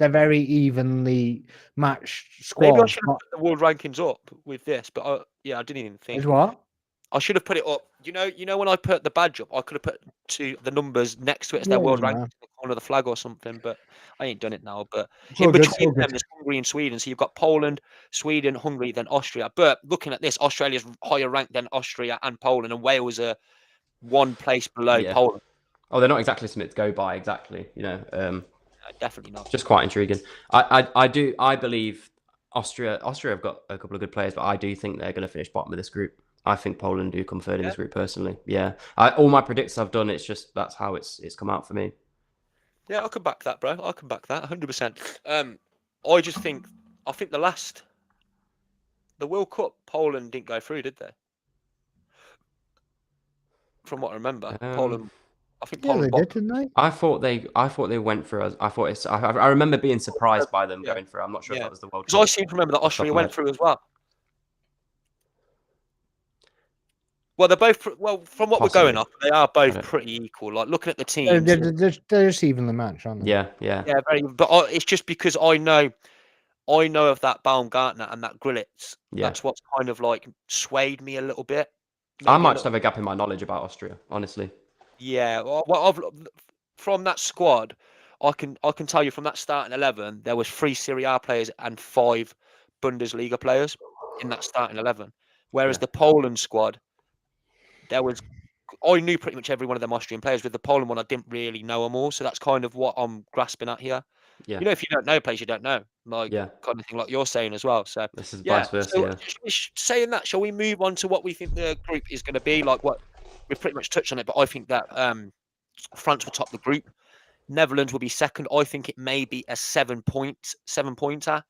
very evenly matched squads. Maybe I should have put the world rankings up with this, but I didn't even think. Is what? I should have put it up. You know when I put the badge up, I could have put the numbers next to it as their world rankings on the flag or something, but I ain't done it now. But in between them, there's Hungary and Sweden. So you've got Poland, Sweden, Hungary, then Austria. But looking at this, Australia's higher ranked than Austria and Poland, and Wales are one place below Poland. Oh, they're not exactly something to go by, exactly. Definitely not. Just quite intriguing. I believe Austria have got a couple of good players, but I do think they're going to finish bottom of this group. I think Poland do come third in Yeah. this group personally. Yeah, all my predicts I've done. It's just that's how it's come out for me. Yeah, I can back that, bro. I can back that 100%. I just think the World Cup, Poland didn't go through, did they? From what I remember, Poland. I think Yeah, they Poland did, boxed. didn't they? I thought they went through. I thought it's. I remember being surprised by them Yeah, going through. I'm not sure if yeah. that was the World Because I Cup seem to remember that off the top Austria of my went head. through as well. Well, they're both well from what we're going Possibly. off. They are I both don't- pretty equal. Like looking at the They're, teams. they're, they're just evenly matched, aren't they? Yeah, yeah, Yeah, very. But it's just because I know of that Baumgartner and that Grillitz. yeah. That's what's kind of like swayed me a little bit. I Maybe a might just little. have a gap in my knowledge about Austria, honestly. Yeah. Well, from that squad, I can tell you from that starting 11, there was 3 Serie A players and 5 Bundesliga players in that starting 11. Whereas Yeah. the Poland squad, I knew pretty much every one of them Austrian players. With the Poland one, I didn't really know them all. So that's kind of what I'm grasping at here. Yeah, If you don't know players, you don't know, like yeah. kind of thing, like you're saying as well. So This is yeah. vice versa. So Yeah, saying that, shall we move on to what we think the group is going to be? Like what we pretty much touched on it, but I think that France will top the group. Netherlands will be second. I think it may be a 7-pointer.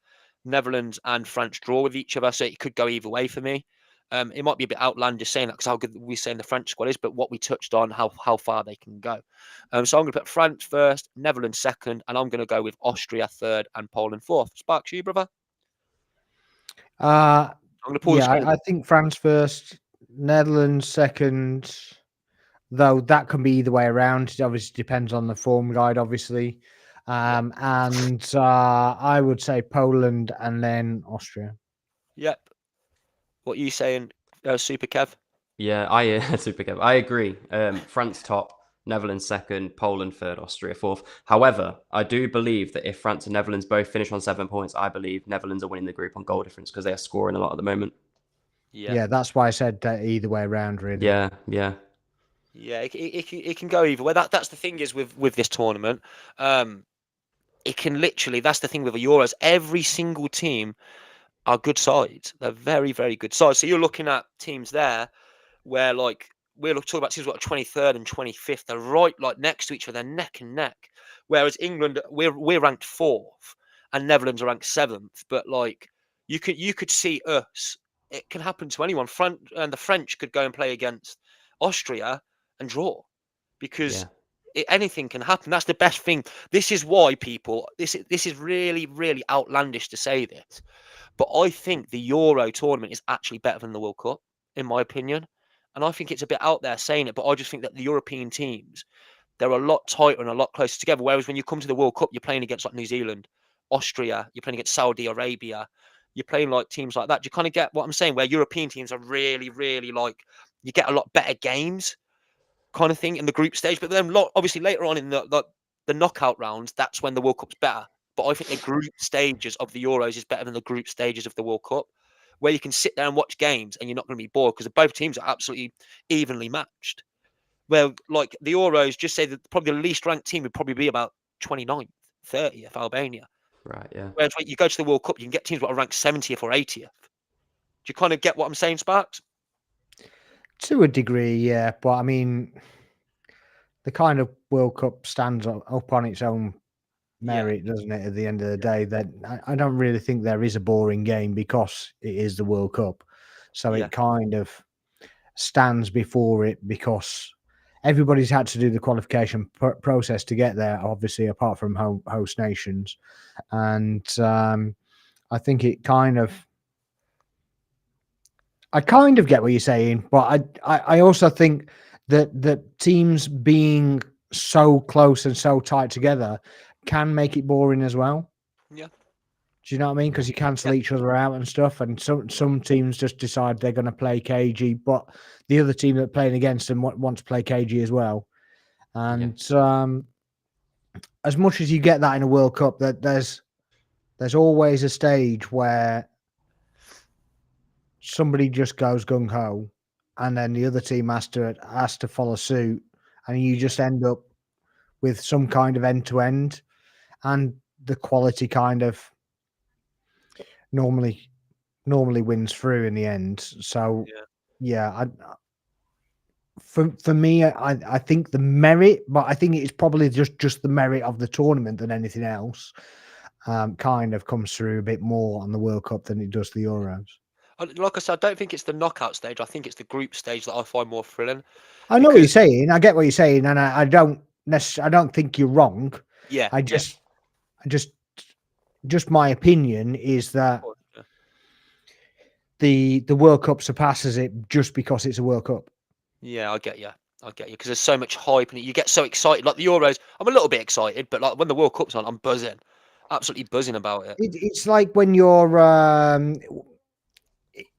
Netherlands and France draw with each other, so it could go either way for me. It might be a bit outlandish saying that because how good we're saying the French squad is, but what we touched on, how far they can go. So I'm going to put France first, Netherlands second, and I'm going to go with Austria third and Poland fourth. Sparks, you, brother? I'm going to pause. Yeah, I think France first, Netherlands second. Though that can be either way around. It obviously depends on the form guide, obviously. And I would say Poland and then Austria. Yep. What are you saying, Super Kev? yeah. I super Kev. I agree. France top, Netherlands second, Poland third, Austria fourth. However, I do believe that if France and Netherlands both finish on 7 points, I believe Netherlands are winning the group on goal difference because they are scoring a lot at the moment. Yeah, that's why I said that either way around, really. Yeah, yeah, Yeah, it can go either way. That's the thing is with this tournament. It can literally. That's the thing with the Euros. Every single team are good sides. They're very, very good sides. So you're looking at teams there where like we're talking about teams like 23rd and 25th. They're right like next to each other, neck and neck. Whereas England, we're ranked 4th, and Netherlands are ranked 7th. But like you could see us. It can happen to anyone. The French could go and play against Austria and draw because yeah, anything can happen. That's the best thing. This is why people. This is really, really outlandish to say this, but I think the Euro tournament is actually better than the World Cup, in my opinion. And I think it's a bit out there saying it, but I just think that the European teams, they're a lot tighter and a lot closer together. Whereas when you come to the World Cup, you're playing against like New Zealand, Austria, you're playing against Saudi Arabia, you're playing like teams like that. Do you kind of get what I'm saying? Where European teams are really, really like, you get a lot better games kind of thing in the group stage. But then obviously later on in the knockout rounds, that's when the World Cup's better. But I think the group stages of the Euros is better than the group stages of the World Cup, where you can sit there and watch games and you're not going to be bored because both teams are absolutely evenly matched. Well, like the Euros, just say that probably the least ranked team would probably be about 29th, 30th, Albania. right, yeah. Whereas when you go to the World Cup, you can get teams that are ranked 70th or 80th. Do you kind of get what I'm saying, Sparks? To a degree, yeah. But I mean, the kind of World Cup stands up on its own merit, doesn't it? At the end of the day, that I don't really think there is a boring game because it is the World Cup. So Yeah. it kind of stands before it because everybody's had to do the qualification process to get there, obviously, apart from host nations. And I think it I kind of get what you're saying, but I also think that teams being so close and so tight together can make it boring as well. Yeah. Do you know what I mean? Because you cancel each other out and stuff, and some teams just decide they're going to play cagey, but the other team that playing against them want to play cagey as well. And as much as you get that in a World Cup, that there's always a stage where somebody just goes gung ho, and then the other team has to follow suit, and you just end up with some kind of end to end, and the quality kind of normally wins through in the end. So Yeah. yeah, for me, I think the merit, but I think it's probably just the merit of the tournament than anything else. Kind of comes through a bit more on the World Cup than it does the Euros. Like I said, I don't think it's the knockout stage. I think it's the group stage that I find more thrilling. I know what you're Because saying. I get what you're saying, and I don't I don't think you're wrong. yeah, I just my opinion is that the World Cup surpasses it just because it's a World Cup. yeah, I get you. Because there's so much hype and you get so excited. Like the Euros, I'm a little bit excited, but like when the World Cup's on, I'm buzzing, absolutely buzzing about it. It's like when you're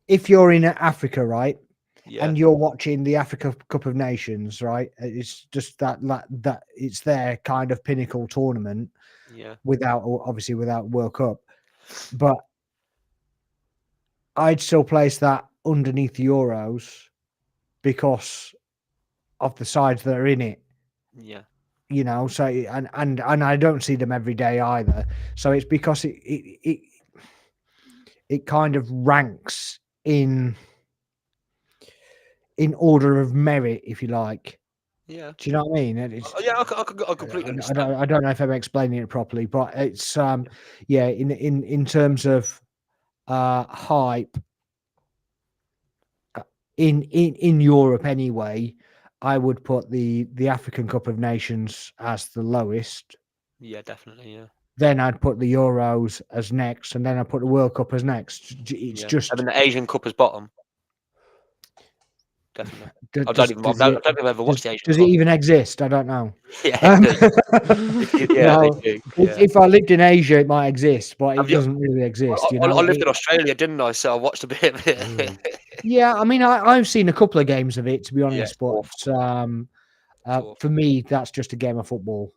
if you're in Africa, right? Yeah, And you're watching the Africa Cup of Nations, right? It's just that it's their kind of pinnacle tournament yeah, without World Cup. But I'd still place that underneath the Euros because of the sides that are in it. yeah, You know, so and I don't see them every day either. So it's because it kind of ranks in order of merit, if you like. yeah. Do you know what I mean? It's, Yeah, I completely understand. I don't know if I'm explaining it properly, but it's yeah, in terms of hype in Europe anyway, I would put the African Cup of Nations as the lowest. Yeah, definitely. Yeah. Then I'd put the Euros as next, and then I'd put the World Cup as next. It's just. And then the Asian Cup is bottom. Definitely. I don't even. I Does don't think I've ever watched the Asian does it Cup. even exist? I don't know. Yeah, it does. Yeah, No, they do. Yeah. if I lived in Asia, it might exist, but it Have you? doesn't really exist. You I know, lived in Australia, didn't I? So I watched a bit of it. yeah. I mean, I've seen a couple of games of it, to be honest, it's but awful. for me, that's just a game of football.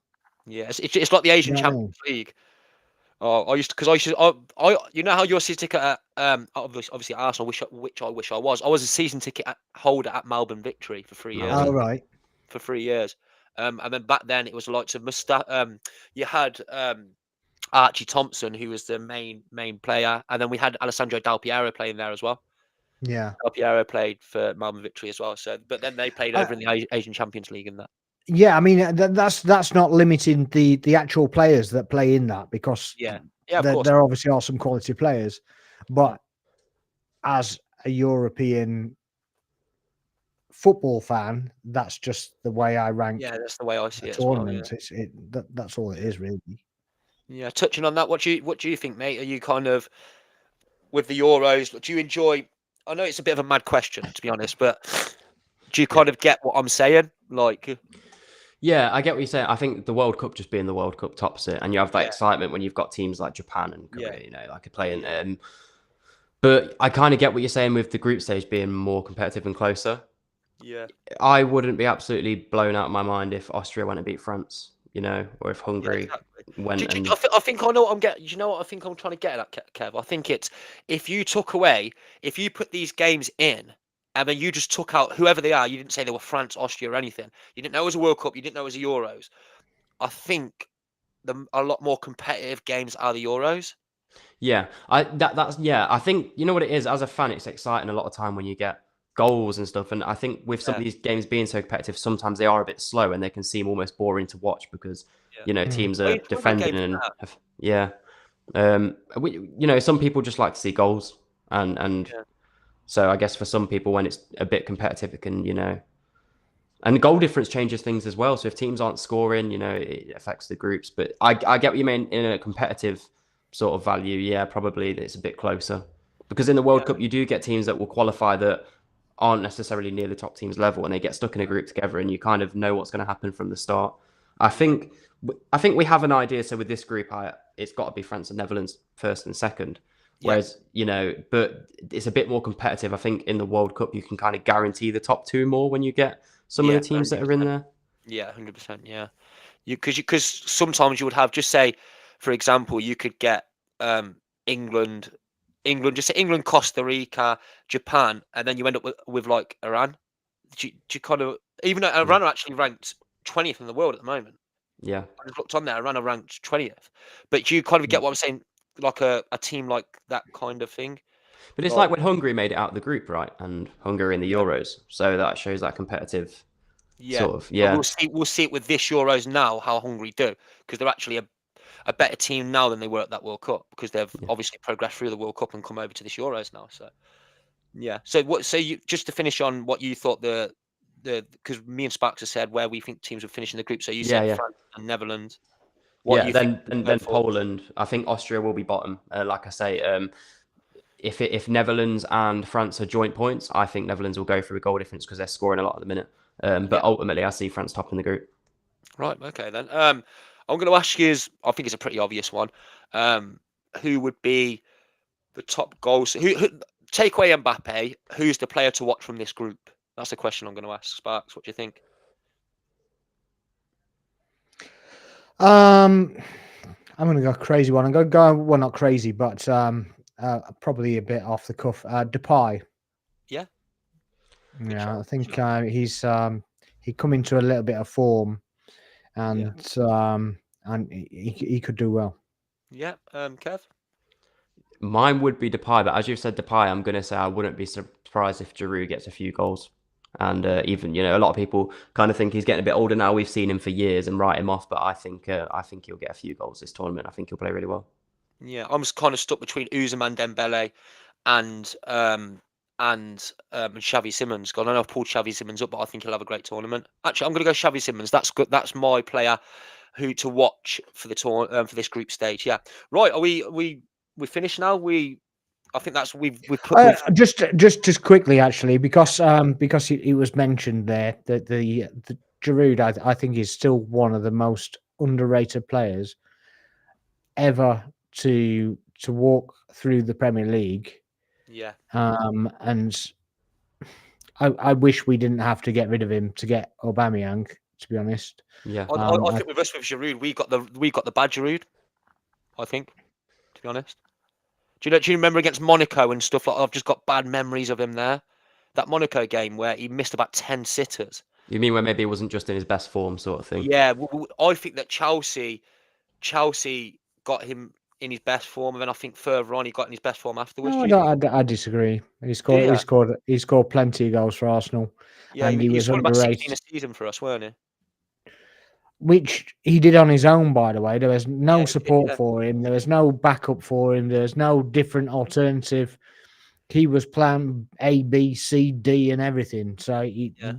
Yeah, it's like the Asian You know what I mean? Champions League. Oh, you know how you're a season ticket at obviously Arsenal, which I wish I was. I was a season ticket holder at Melbourne Victory for 3 years. Oh, right. For 3 years, and then back then it was the likes of you had Archie Thompson, who was the main player, and then we had Alessandro Del Piero playing there as well. Yeah. Del Piero played for Melbourne Victory as well. So, but then they played over in the Asian Champions League and that. Yeah, I mean that's not limiting the actual players that play in that, because of course. there obviously are some quality players, but as a European football fan, that's just the way I rank. Yeah, that's the way I see it. Tournaments. As well, That's all it is, really. Yeah, touching on that, what do you think, mate? Are you kind of with the Euros? Do you enjoy? I know it's a bit of a mad question, to be honest, but do you kind of get what I'm saying? Like. Yeah, I get what you're saying. I think the World Cup just being the World Cup tops it, and you have that excitement when you've got teams like Japan and Korea, you know, like playing. But I kind of get what you're saying with the group stage being more competitive and closer. Yeah, I wouldn't be absolutely blown out of my mind if Austria went and beat France, you know, or if Hungary went. I think I know what I'm getting. You know what I think I'm trying to get at, Kev? I think it's if you put these games in, and then you just took out whoever they are. You didn't say they were France, Austria, or anything. You didn't know it was a World Cup. You didn't know it was a Euros. I think a lot more competitive games are the Euros. Yeah, I think you know what it is. As a fan, it's exciting a lot of time when you get goals and stuff. And I think with some of these games being so competitive, sometimes they are a bit slow and they can seem almost boring to watch because you know teams are defending and you know, some people just like to see goals and so I guess for some people when it's a bit competitive, it can, you know, and goal difference changes things as well. So if teams aren't scoring, you know, it affects the groups. But I get what you mean in a competitive sort of value. Yeah, probably it's a bit closer because in the World Cup, you do get teams that will qualify that aren't necessarily near the top team's level and they get stuck in a group together and you kind of know what's going to happen from the start. I think we have an idea. So with this group, it's got to be France and Netherlands first and second. Whereas, you know, but it's a bit more competitive. I think in the World Cup, you can kind of guarantee the top two more when you get some of the teams 100%. that are in there. Yeah, 100%. Yeah, because sometimes you would have, just say, for example, you could get England, just say England, Costa Rica, Japan, and then you end up with like Iran. Do you kind of, even though Iran are actually ranked 20th in the world at the moment. Yeah, I just looked on there. Iran are ranked 20th, but you kind of get what I'm saying, like a team like that kind of thing. But it's like when Hungary made it out of the group, right? And Hungary in the Euros. So that shows that competitive sort of, But we'll see it with this Euros now, how Hungary do, because they're actually a better team now than they were at that World Cup, because they've obviously progressed through the World Cup and come over to this Euros now. So so you, just to finish on what you thought the because me and Sparks have said where we think teams would finish in the group. So you said France and Netherlands. What you think? Then Poland. I think Austria will be bottom. Like I say, if Netherlands and France are joint points, I think Netherlands will go through a goal difference because they're scoring a lot at the minute. But ultimately, I see France top in the group. Right. Okay then. I'm going to ask you. I think it's a pretty obvious one. Who would be the top goals? Who take away Mbappe? Who's the player to watch from this group? That's the question I'm going to ask. Sparks, what do you think? I'm going to go crazy one. I'm going to go well, not crazy, but probably a bit off the cuff. Depay. Yeah. Yeah, I think he come into a little bit of form, and he could do well. Yeah. Kev. Mine would be Depay, but as you've said, Depay, I'm going to say I wouldn't be surprised if Giroud gets a few goals. And even, a lot of people kind of think he's getting a bit older now. We've seen him for years and write him off, but I think he'll get a few goals this tournament. I think he'll play really well. Yeah, I'm kind of stuck between Ousmane Dembele and Xavi Simons. I don't know if I've pulled Xavi Simons up, but I think he'll have a great tournament. Actually, I'm going to go Xavi Simons. That's good. That's my player who to watch for the for this group stage. Yeah, right. Are we finished now? I think that's we've put just quickly actually because it was mentioned there that the Giroud I think is still one of the most underrated players ever to walk through the Premier League. Yeah. And I wish we didn't have to get rid of him to get Aubameyang, to be honest. Yeah. I think with us with Giroud, we got the bad Giroud. I think, to be honest. Do you remember against Monaco and stuff like that? I've just got bad memories of him there. That Monaco game where he missed about 10 sitters. You mean where maybe he wasn't just in his best form sort of thing? Yeah, I think that Chelsea got him in his best form, and then I think further on he got in his best form afterwards. No, I disagree. He scored plenty of goals for Arsenal. Yeah, and he was scored about 16 underrated. a season for us, weren't he? Which he did on his own, by the way. There was no support for him. There was no backup for him. There was no different alternative. He was plan A, B, C, D, and everything. So I think I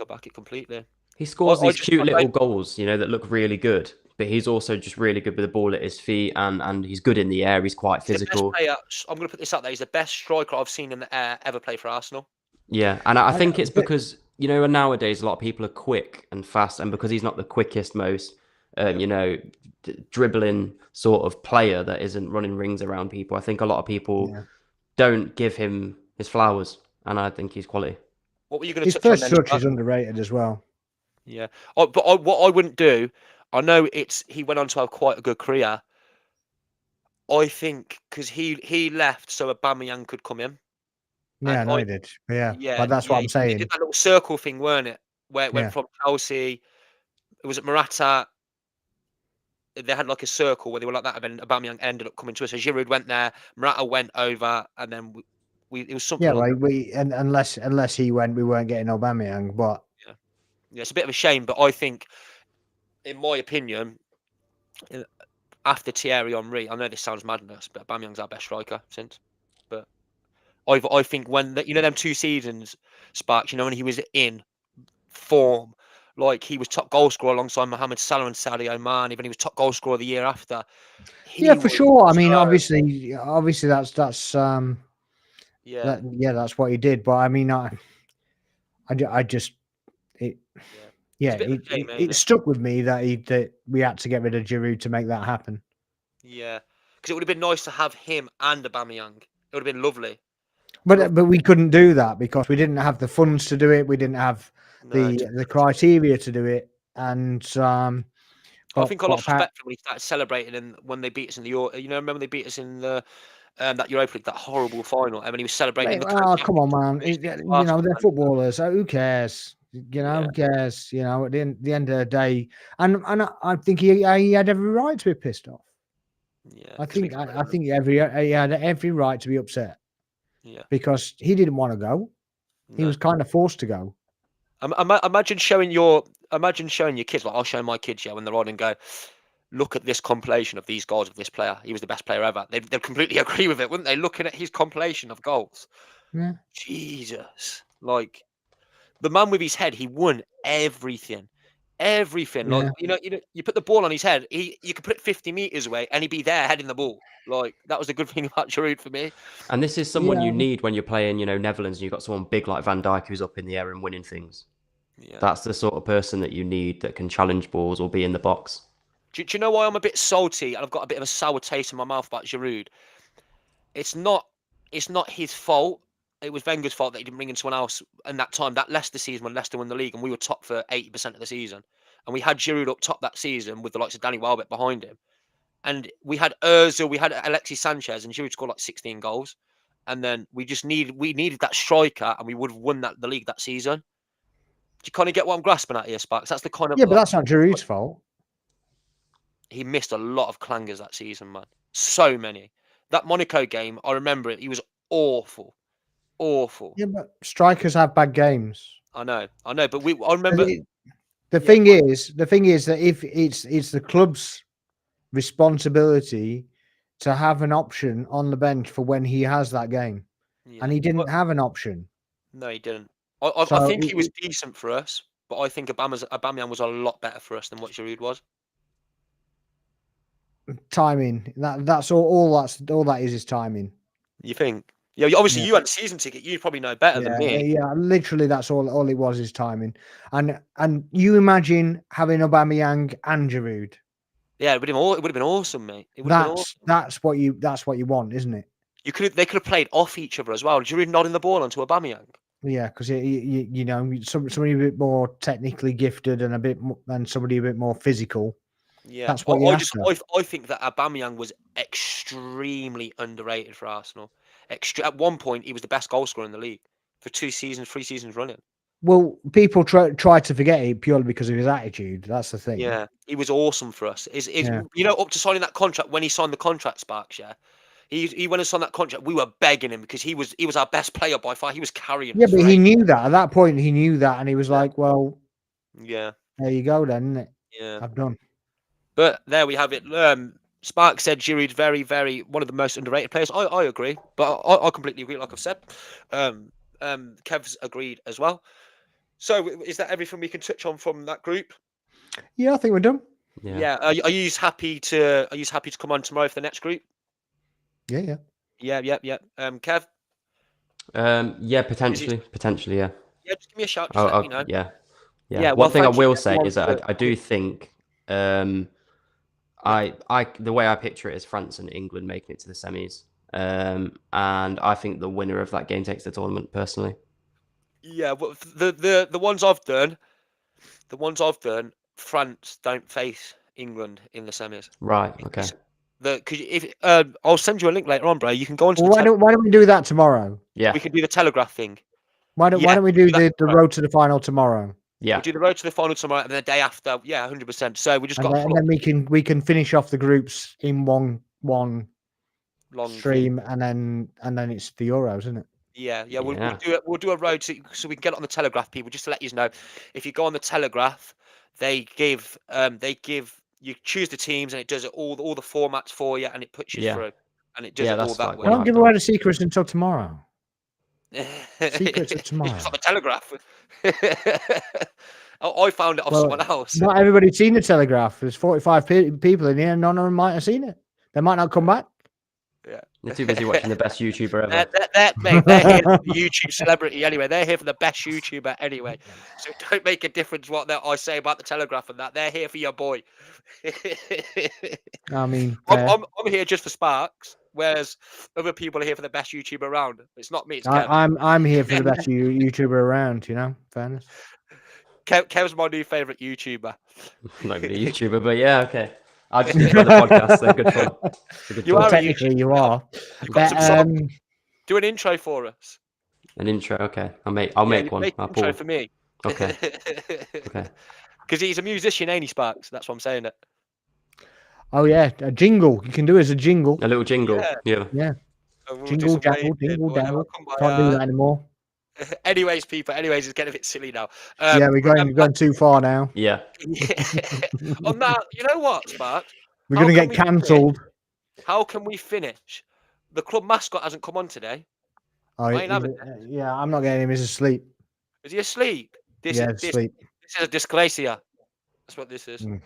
back it completely. He scores these cute little goals, that look really good. But he's also just really good with the ball at his feet, and he's good in the air. He's quite physical. I'm going to put this out there. He's the best striker I've seen in the air ever play for Arsenal. Yeah, and I think it's because nowadays a lot of people are quick and fast, and because he's not the quickest, most dribbling sort of player that isn't running rings around people. I think a lot of people don't give him his flowers, and I think he's quality. What were you going to? His first touch is underrated as well. Yeah, but what I wouldn't do. I know he went on to have quite a good career. I think because he left so Aubameyang could come in. Yeah, no, he did. But that's what I'm saying. He did that little circle thing, weren't it? Where it went from Chelsea. It was at Morata. They had like a circle where they were like that, and then Aubameyang ended up coming to us. So Giroud went there, Morata went over, and then it was something. Yeah, unless he went, we weren't getting Aubameyang. But yeah, it's a bit of a shame. But I think, in my opinion, after Thierry Henry, I know this sounds madness, but Aubameyang's our best striker since. But I think when them 2 seasons, Sparks, when he was in form, like he was top goal scorer alongside Mohamed Salah and Sadio Mane, even he was top goal scorer the year after. For sure. I mean, obviously, that's that's what he did. But I mean, it stuck with me that we had to get rid of Giroud to make that happen. Yeah, because it would have been nice to have him and Aubameyang. It would have been lovely. But we couldn't do that because we didn't have the funds to do it. We didn't have the criteria to do it. And I think I lost respect when he started celebrating and when they beat us in the remember they beat us in the that Europa League, that horrible final, and when he was celebrating. Come on, man! They're footballers. So who cares? Who cares? At the end of the day, and I think he had every right to be pissed off. Yeah, I 'cause we think got rid I of him. think he had every right to be upset Yeah, because he didn't want to go. He no. was kind of forced to go. Imagine showing your kids, like I'll show my kids, yeah, when they're on and go, look at this compilation of these goals of this player. He was the best player ever. They'd completely agree with it, wouldn't they? Looking at his compilation of goals. Yeah, Jesus. Like the man with his head, he won everything. Everything. Like, yeah, you put the ball on his head, you could put it 50 meters away and he'd be there heading the ball. Like that was the good thing about Giroud for me. And this is someone yeah. you need when you're playing, Netherlands, and you've got someone big like Van Dijk who's up in the air and winning things. Yeah. That's the sort of person that you need that can challenge balls or be in the box. Do you know why I'm a bit salty and I've got a bit of a sour taste in my mouth about Giroud? It's not his fault. It was Wenger's fault that he didn't bring in someone else in that time. That Leicester season when Leicester won the league and we were top for 80% of the season. And we had Giroud up top that season with the likes of Danny Welbeck behind him. And we had Ozil, we had Alexis Sanchez, and Giroud scored like 16 goals. And then we needed that striker, and we would have won the league that season. Do you kind of get what I'm grasping at here, Sparks? That's the kind of Yeah, but that's not Giroud's fault. he missed a lot of clangers that season, man. So many. That Monaco game, I remember it. He was awful, awful. Yeah, but strikers have bad games. I know, but I remember. The thing is that if it's the club's responsibility to have an option on the bench for when he has that game, and he didn't have an option. No, he didn't. I So think he was decent for us, but I think Aubameyang was a lot better for us than what Giroud was. Timing. That's all that is timing. You think? Yeah, obviously you had a season ticket. You probably know better than me. Yeah, literally that's all it was is timing. And you imagine having Aubameyang and Giroud. Yeah, it would have been awesome, mate. It would have been awesome. That's what you want, isn't it? They could have played off each other as well. Giroud nodding the ball onto Aubameyang. Yeah, because somebody a bit more technically gifted and somebody a bit more physical. Yeah, that's what I think that Aubameyang was extremely underrated for Arsenal. At one point, he was the best goal scorer in the league for 3 seasons running. Well, people try to forget it purely because of his attitude. That's the thing. Yeah, he was awesome for us. Up to signing that contract, when he signed the contract, Sparks, yeah, he went and signed that contract. We were begging him because he was our best player by far. He was carrying. Yeah, but he knew that at that point. He knew that, and he was like, "Well, yeah, there you go, then, isn't it? Yeah, I've done." But there we have it. Spark said Giroud's very, very one of the most underrated players. I agree, but I completely agree. Like I've said, Kev's agreed as well. So is that everything we can touch on from that group? Yeah, I think we're done. Yeah. Are you happy to come on tomorrow for the next group? Yeah. Kev. Yeah, potentially, yeah. Yeah, just give me a shout. Just let me know. Yeah. One thing I will say is that I do think the way I picture it is France and England making it to the semis, and I think the winner of that game takes the tournament. Personally, yeah. Well, the ones I've done, France don't face England in the semis. Right. Okay. I'll send you a link later on, bro. You can go on. Why don't we do that tomorrow? Yeah, we can do the Telegraph thing. Why don't we do the road to the final tomorrow? Yeah, we'll do the road to the final tomorrow, and then the day after, 100%. So we just got. And then we can finish off the groups in one long stream, and then it's the Euros, isn't it? Yeah. We'll do a road so we can get it on the Telegraph, people. Just to let you know, if you go on the Telegraph, they give you choose the teams, and it does it all the formats for you, and it puts you through, and it does it all that way. I don't give away the secrets until tomorrow. Secrets of tomorrow. It's like the Telegraph. I found it off someone else. Not everybody's seen the Telegraph. There's 45 people in here. None of them might have seen it. They might not come back. Yeah, they're too busy watching the best YouTuber ever. They're here for the YouTube celebrity anyway. They're here for the best YouTuber anyway. So it don't make a difference what I say about the Telegraph and that. They're here for your boy. I mean, I'm here just for Sparks, whereas other people are here for the best YouTuber around. It's not me. It's Kev. I'm here for the best YouTuber around. Fairness. Kev's my new favorite YouTuber. I'm not really a YouTuber, but yeah, okay. I just enjoy the podcast. They're good fun. You are technically you are. Do an intro for us. An intro, okay. I'll make one. Make an I'll intro for me. Okay. Okay. Because he's a musician, ain't he, Sparks? That's what I'm saying. Oh yeah, a jingle. You can do it as a jingle. A little jingle. Yeah. Yeah. And we'll do Jingle some jangle, waving jingle or whatever. jangle. Come by, Can't do that anymore. Anyways, people. Anyways, it's getting a bit silly now. Yeah, we're going too far now. Yeah. On that, you know what, Sparks? We're How gonna can get we finish? cancelled. How can we finish? The club mascot hasn't come on today. Oh, I ain't having yeah, I'm not getting him. He's asleep. Is he asleep? This Yeah, is asleep. this is a disgracia. That's what this is. Mm.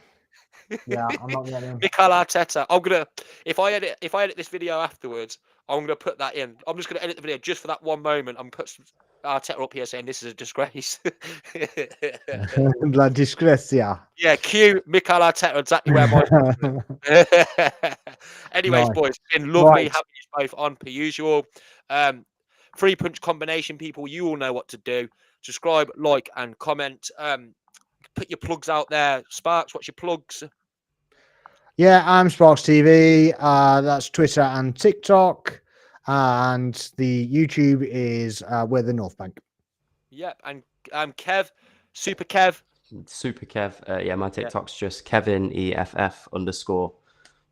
Yeah, I'm not getting him. Mikel Arteta. I'm gonna if I edit this video afterwards, I'm gonna put that in. I'm just gonna edit the video just for that one moment. I'm put Arteta up here saying this is a disgrace. La disgracia. Yeah, cue Mikel Arteta exactly where my. Anyways, Nice. boys, it's been lovely Right. having you both on per usual. Free punch combination, people. You all know what to do. Subscribe, like, and comment. Put your plugs out there. Sparks, what's your plugs? Yeah, I'm Sparks TV. That's Twitter and TikTok, and the YouTube is We're the North Bank. Yep, and Kev, Super Kev. Super Kev. Yeah, my TikTok's just Kevin EFF _.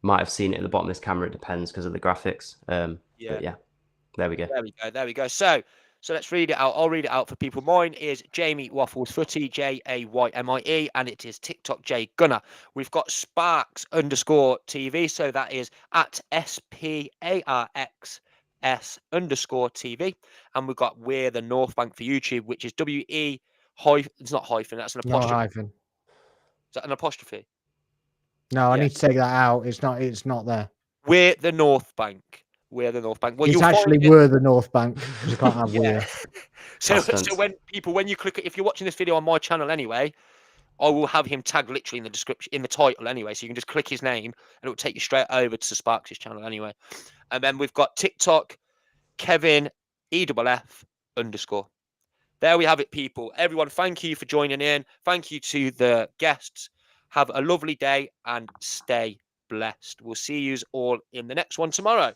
Might have seen it at the bottom of this camera. It depends because of the graphics. But yeah, there we go. There we go. So let's read it out. I'll read it out for people. Mine is Jaymie Waffles Footy, JAYMIE, and it is TikTok J Gunner. We've got Sparks _TV, so that is at SPARXS _TV, and we've got We're the North Bank for YouTube, which is WE hyphen. It's not hyphen. That's an No apostrophe. hyphen. Is that an apostrophe? No, I Yeah. need to take that out. It's not there. We're the North Bank. We're the North Bank. Well, It's you'll actually find it. We're the North Bank because you can't have We're. So sense. when you click it, if you're watching this video on my channel anyway, I will have him tagged literally in the description, in the title anyway. So you can just click his name and it will take you straight over to Sparks' channel anyway. And then we've got TikTok, Kevin EFF _. There we have it, people. Everyone, thank you for joining in. Thank you to the guests. Have a lovely day and stay blessed. We'll see you all in the next one tomorrow.